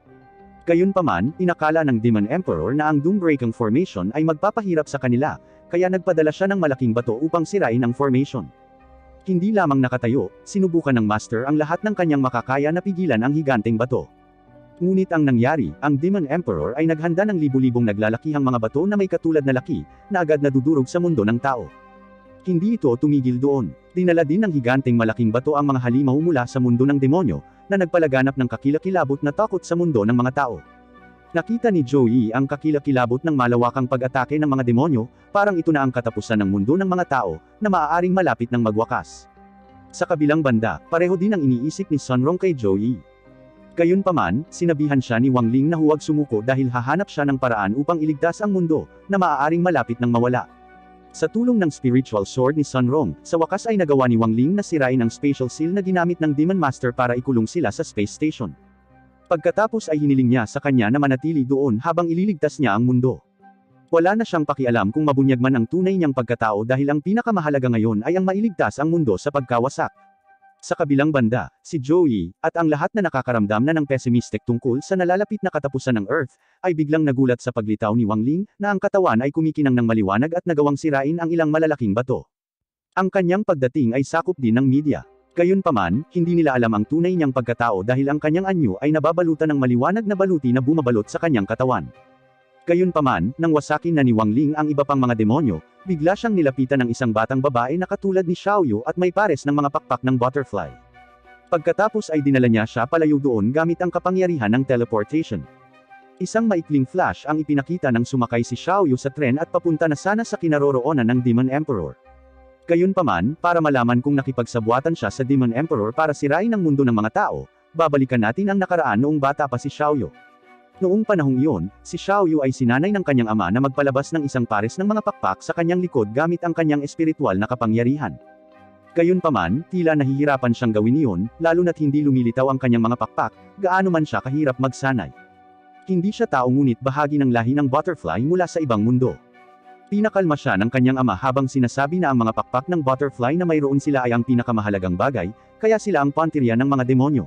Gayunpaman, inakala ng Demon Emperor na ang Doombreaking Formation ay magpapahirap sa kanila, kaya nagpadala siya ng malaking bato upang sirain ang formation. Hindi lamang nakatayo, sinubukan ng Master ang lahat ng kanyang makakaya na pigilan ang higanteng bato. Ngunit ang nangyari, ang Demon Emperor ay naghanda ng libu-libong naglalakihang mga bato na may katulad na laki, na agad nadudurog sa mundo ng tao. Hindi ito tumigil doon. Dinala din ng higanteng malaking bato ang mga halimaw mula sa mundo ng demonyo, na nagpalaganap ng kakilakilabot na takot sa mundo ng mga tao. Nakita ni Joey ang kakilakilabot ng malawakang pag-atake ng mga demonyo, parang ito na ang katapusan ng mundo ng mga tao, na maaaring malapit ng magwakas. Sa kabilang banda, pareho din ang iniisip ni Sunrong kay Joey. Gayunpaman, sinabihan siya ni Wang Ling na huwag sumuko dahil hahanap siya ng paraan upang iligtas ang mundo, na maaaring malapit ng mawala. Sa tulong ng spiritual sword ni Sunrong, sa wakas ay nagawa ni Wang Ling na sirain ang spatial seal na ginamit ng Demon Master para ikulong sila sa space station. Pagkatapos ay hiniling niya sa kanya na manatili doon habang ililigtas niya ang mundo. Wala na siyang pakialam kung mabunyag man ang tunay niyang pagkatao dahil ang pinakamahalaga ngayon ay ang mailigtas ang mundo sa pagkawasak. Sa kabilang banda, si Joey, at ang lahat na nakakaramdam na ng pessimistic tungkol sa nalalapit na katapusan ng Earth, ay biglang nagulat sa paglitaw ni Wang Ling, na ang katawan ay kumikinang ng maliwanag at nagawang sirain ang ilang malalaking bato. Ang kanyang pagdating ay sakop din ng media. Gayunpaman, hindi nila alam ang tunay niyang pagkatao dahil ang kanyang anyo ay nababalutan ng maliwanag na baluti na bumabalot sa kanyang katawan. Gayunpaman, nang wasakin na ni Wang Ling ang iba pang mga demonyo, bigla siyang nilapitan ng isang batang babae na katulad ni Xiaoyu at may pares ng mga pakpak ng butterfly. Pagkatapos ay dinala niya siya palayo doon gamit ang kapangyarihan ng teleportation. Isang maikling flash ang ipinakita ng sumakay si Xiaoyu sa tren at papunta na sana sa kinaroroonan ng Demon Emperor. Gayunpaman, para malaman kung nakipagsabwatan siya sa Demon Emperor para sirain ang mundo ng mga tao, babalikan natin ang nakaraan noong bata pa si Xiaoyu. Noong panahong iyon, si Xiaoyu ay sinanay ng kanyang ama na magpalabas ng isang pares ng mga pakpak sa kanyang likod gamit ang kanyang espiritual na kapangyarihan. Gayunpaman, tila nahihirapan siyang gawin iyon, lalo na't hindi lumilitaw ang kanyang mga pakpak, gaano man siya kahirap magsanay. Hindi siya tao ngunit bahagi ng lahi ng butterfly mula sa ibang mundo. Pinakalma siya ng kanyang ama habang sinasabi na ang mga pakpak ng butterfly na mayroon sila ay ang pinakamahalagang bagay, kaya sila ang pantirya ng mga demonyo.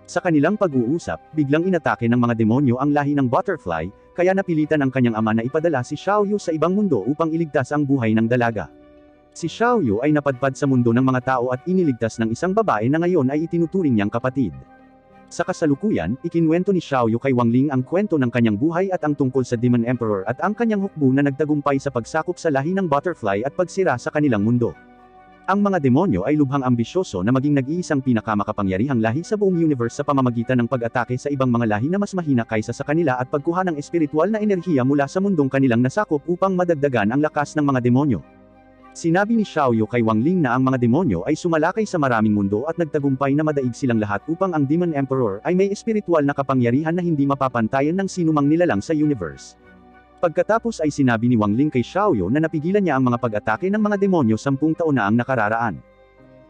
Sa kanilang pag-uusap, biglang inatake ng mga demonyo ang lahi ng butterfly, kaya napilitan ang kanyang ama na ipadala si Xiaoyu sa ibang mundo upang iligtas ang buhay ng dalaga. Si Xiaoyu ay napadpad sa mundo ng mga tao at iniligtas ng isang babae na ngayon ay itinuturing niyang kapatid. Sa kasalukuyan, ikinwento ni Xiaoyu kay Wang Ling ang kwento ng kanyang buhay at ang tungkol sa Demon Emperor at ang kanyang hukbo na nagtagumpay sa pagsakop sa lahi ng butterfly at pagsira sa kanilang mundo. Ang mga demonyo ay lubhang ambisyoso na maging nag-iisang pinakamakapangyarihang lahi sa buong universe sa pamamagitan ng pag-atake sa ibang mga lahi na mas mahina kaysa sa kanila at pagkuha ng espiritual na enerhiya mula sa mundong kanilang nasakop upang madagdagan ang lakas ng mga demonyo. Sinabi ni Xiaoyu kay Wang Ling na ang mga demonyo ay sumalakay sa maraming mundo at nagtagumpay na madaig silang lahat upang ang Demon Emperor ay may espiritual na kapangyarihan na hindi mapapantayan ng sinumang nilalang sa universe. Pagkatapos ay sinabi ni Wang Ling kay Xiaoyu na napigilan niya ang mga pag-atake ng mga demonyo 10 taon na ang nakararaan.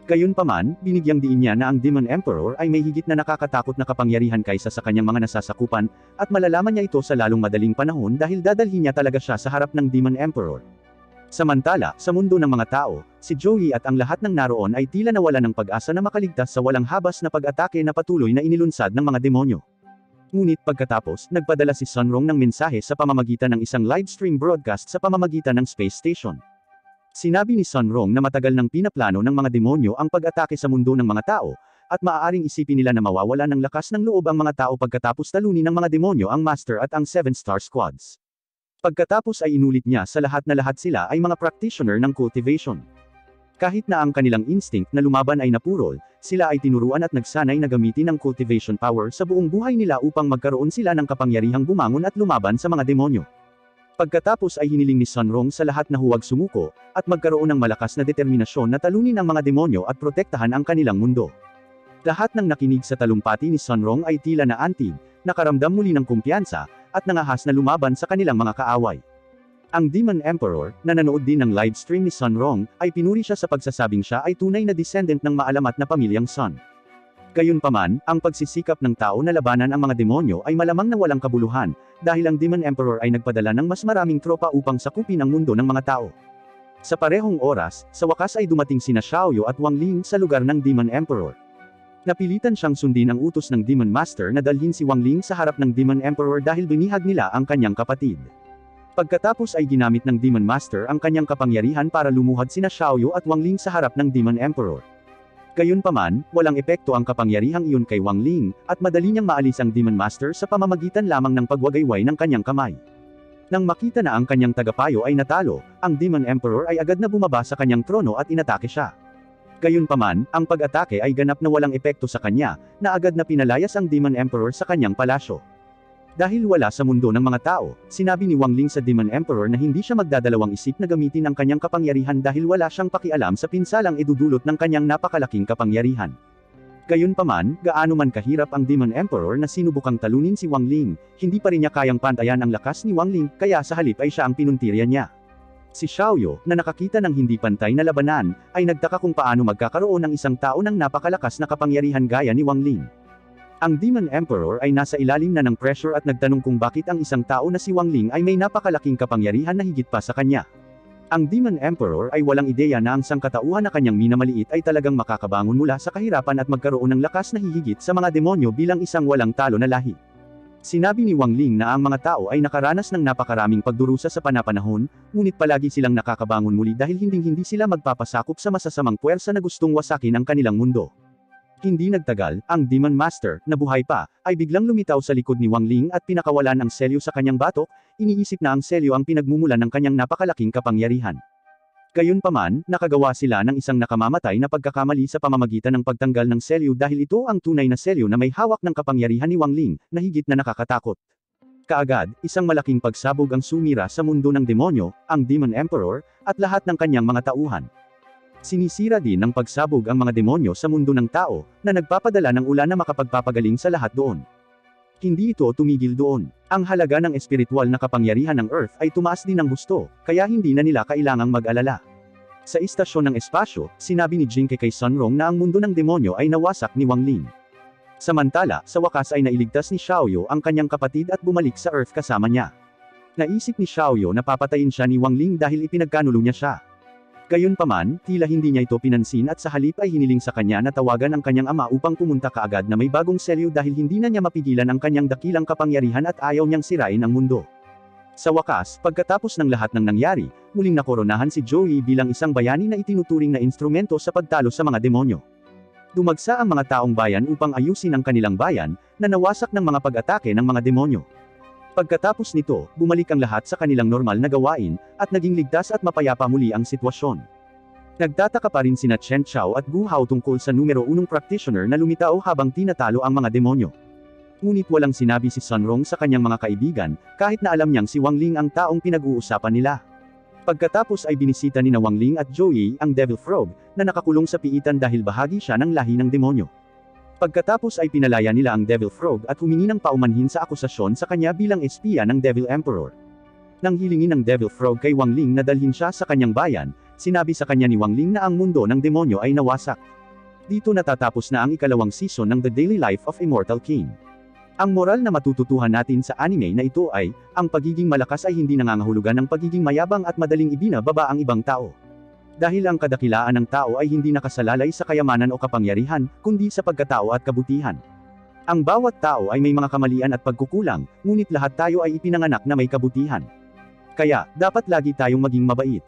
Gayunpaman, binigyang diin niya na ang Demon Emperor ay may higit na nakakatakot na kapangyarihan kaysa sa kanyang mga nasasakupan, at malalaman niya ito sa lalong madaling panahon dahil dadalhin niya talaga siya sa harap ng Demon Emperor. Samantala, sa mundo ng mga tao, si Joey at ang lahat ng naroon ay tila nawala ng pag-asa na makaligtas sa walang habas na pag-atake na patuloy na inilunsad ng mga demonyo. Ngunit pagkatapos, nagpadala si Sunrong ng mensahe sa pamamagitan ng isang livestream broadcast sa pamamagitan ng space station. Sinabi ni Sunrong na matagal nang pinaplano ng mga demonyo ang pag-atake sa mundo ng mga tao, at maaaring isipin nila na mawawala ng lakas ng loob ang mga tao pagkatapos talunin ng mga demonyo ang Master at ang 7-star squads. Pagkatapos ay inulit niya sa lahat na lahat sila ay mga practitioner ng cultivation. Kahit na ang kanilang instinct na lumaban ay napurol, sila ay tinuruan at nagsanay na gamitin ang cultivation power sa buong buhay nila upang magkaroon sila ng kapangyarihang bumangon at lumaban sa mga demonyo. Pagkatapos ay hiniling ni Sunrong sa lahat na huwag sumuko, at magkaroon ng malakas na determinasyon na talunin ang mga demonyo at protektahan ang kanilang mundo. Lahat ng nakinig sa talumpati ni Sunrong ay tila na antig, nakaramdam muli ng kumpiyansa, at nangahas na lumaban sa kanilang mga kaaway. Ang Demon Emperor, na nanood din ng livestream ni Sun Rong, ay pinuri siya sa pagsasabing siya ay tunay na descendant ng maalamat na pamilyang Sun. Gayunpaman, ang pagsisikap ng tao na labanan ang mga demonyo ay malamang na walang kabuluhan, dahil ang Demon Emperor ay nagpadala ng mas maraming tropa upang sakupin ang mundo ng mga tao. Sa parehong oras, sa wakas ay dumating sina Xiaoyu at Wang Ling sa lugar ng Demon Emperor. Napilitan siyang sundin ang utos ng Demon Master na dalhin si Wang Ling sa harap ng Demon Emperor dahil binihag nila ang kanyang kapatid. Pagkatapos ay ginamit ng Demon Master ang kanyang kapangyarihan para lumuhad sina Xiaoyu at Wang Ling sa harap ng Demon Emperor. Gayunpaman, walang epekto ang kapangyarihang iyon kay Wang Ling, at madali niyang maalis ang Demon Master sa pamamagitan lamang ng pagwagayway ng kanyang kamay. Nang makita na ang kanyang tagapayo ay natalo, ang Demon Emperor ay agad na bumaba sa kanyang trono at inatake siya. Gayunpaman, ang pag-atake ay ganap na walang epekto sa kanya, na agad na pinalayas ang Demon Emperor sa kanyang palasyo. Dahil wala sa mundo ng mga tao, sinabi ni Wang Ling sa Demon Emperor na hindi siya magdadalawang isip na gamitin ang kanyang kapangyarihan dahil wala siyang pakialam sa pinsalang idudulot ng kanyang napakalaking kapangyarihan. Gayunpaman, gaano man kahirap ang Demon Emperor na sinubukang talunin si Wang Ling, hindi pa rin niya kayang pantayan ang lakas ni Wang Ling, kaya sa halip ay siya ang pinuntirya niya. Si Xiaoyu, na nakakita ng hindi pantay na labanan, ay nagtaka kung paano magkakaroon ng isang tao ng napakalakas na kapangyarihan gaya ni Wang Ling. Ang Demon Emperor ay nasa ilalim na ng pressure at nagtanong kung bakit ang isang tao na si Wang Ling ay may napakalaking kapangyarihan na higit pa sa kanya. Ang Demon Emperor ay walang ideya na ang sangkatauhan na kanyang minamaliit ay talagang makakabangon mula sa kahirapan at magkaroon ng lakas na hihigit sa mga demonyo bilang isang walang talo na lahi. Sinabi ni Wang Ling na ang mga tao ay nakaranas ng napakaraming pagdurusa sa panapanahon, ngunit palagi silang nakakabangon muli dahil hindi sila magpapasakop sa masasamang puwersa na gustong wasakin ang kanilang mundo. Hindi nagtagal, ang Demon Master, na buhay pa, ay biglang lumitaw sa likod ni Wang Ling at pinakawalan ang selyo sa kanyang batok, iniisip na ang selyo ang pinagmumulan ng kanyang napakalaking kapangyarihan. Gayunpaman, nakagawa sila ng isang nakamamatay na pagkakamali sa pamamagitan ng pagtanggal ng selyo dahil ito ang tunay na selyo na may hawak ng kapangyarihan ni Wang Ling, na higit na nakakatakot. Kaagad, isang malaking pagsabog ang sumira sa mundo ng demonyo, ang Demon Emperor, at lahat ng kanyang mga tauhan. Sinisira din ng pagsabog ang mga demonyo sa mundo ng tao, na nagpapadala ng ulan na makapagpapagaling sa lahat doon. Hindi ito tumigil doon. Ang halaga ng espiritual na kapangyarihan ng Earth ay tumaas din ng husto, kaya hindi na nila kailangang mag-alala. Sa istasyon ng espasyo, sinabi ni Jinke kay Sun Rong na ang mundo ng demonyo ay nawasak ni Wang Ling. Samantala, sa wakas ay nailigtas ni Xiaoyu ang kanyang kapatid at bumalik sa Earth kasama niya. Naisip ni Xiaoyu na papatayin siya ni Wang Ling dahil ipinagkanulo niya siya. Gayunpaman, tila hindi niya ito pinansin at sa halip ay hiniling sa kanya na tawagan ang kanyang ama upang pumunta kaagad na may bagong selyo dahil hindi na niya mapigilan ang kanyang dakilang kapangyarihan at ayaw niyang sirain ang mundo. Sa wakas, pagkatapos ng lahat ng nangyari, muling nakoronahan si Joey bilang isang bayani na itinuturing na instrumento sa pagtalo sa mga demonyo. Dumagsa ang mga taong bayan upang ayusin ang kanilang bayan, na nawasak ng mga pag-atake ng mga demonyo. Pagkatapos nito, bumalik ang lahat sa kanilang normal na gawain, at naging ligtas at mapayapa muli ang sitwasyon. Nagtataka pa rin sina Chen Chao at Gu Hao tungkol sa numero 1 practitioner na lumitaw habang tinatalo ang mga demonyo. Ngunit walang sinabi si Sun Rong sa kanyang mga kaibigan, kahit na alam niyang si Wang Ling ang taong pinag-uusapan nila. Pagkatapos ay binisita ni na Wang Ling at Joey ang Devil Frog, na nakakulong sa piitan dahil bahagi siya ng lahi ng demonyo. Pagkatapos ay pinalaya nila ang Devil Frog at humingi ng paumanhin sa akusasyon sa kanya bilang espiya ng Devil Emperor. Nang hilingin ng Devil Frog kay Wang Ling na dalhin siya sa kanyang bayan, sinabi sa kanya ni Wang Ling na ang mundo ng demonyo ay nawasak. Dito natatapos na ang ikalawang season ng The Daily Life of Immortal King. Ang moral na matututuhan natin sa anime na ito ay, ang pagiging malakas ay hindi nangangahulugan ng pagiging mayabang at madaling ibinababa ang ibang tao. Dahil ang kadakilaan ng tao ay hindi nakasalalay sa kayamanan o kapangyarihan, kundi sa pagkatao at kabutihan. Ang bawat tao ay may mga kamalian at pagkukulang, ngunit lahat tayo ay ipinanganak na may kabutihan. Kaya, dapat lagi tayong maging mabait.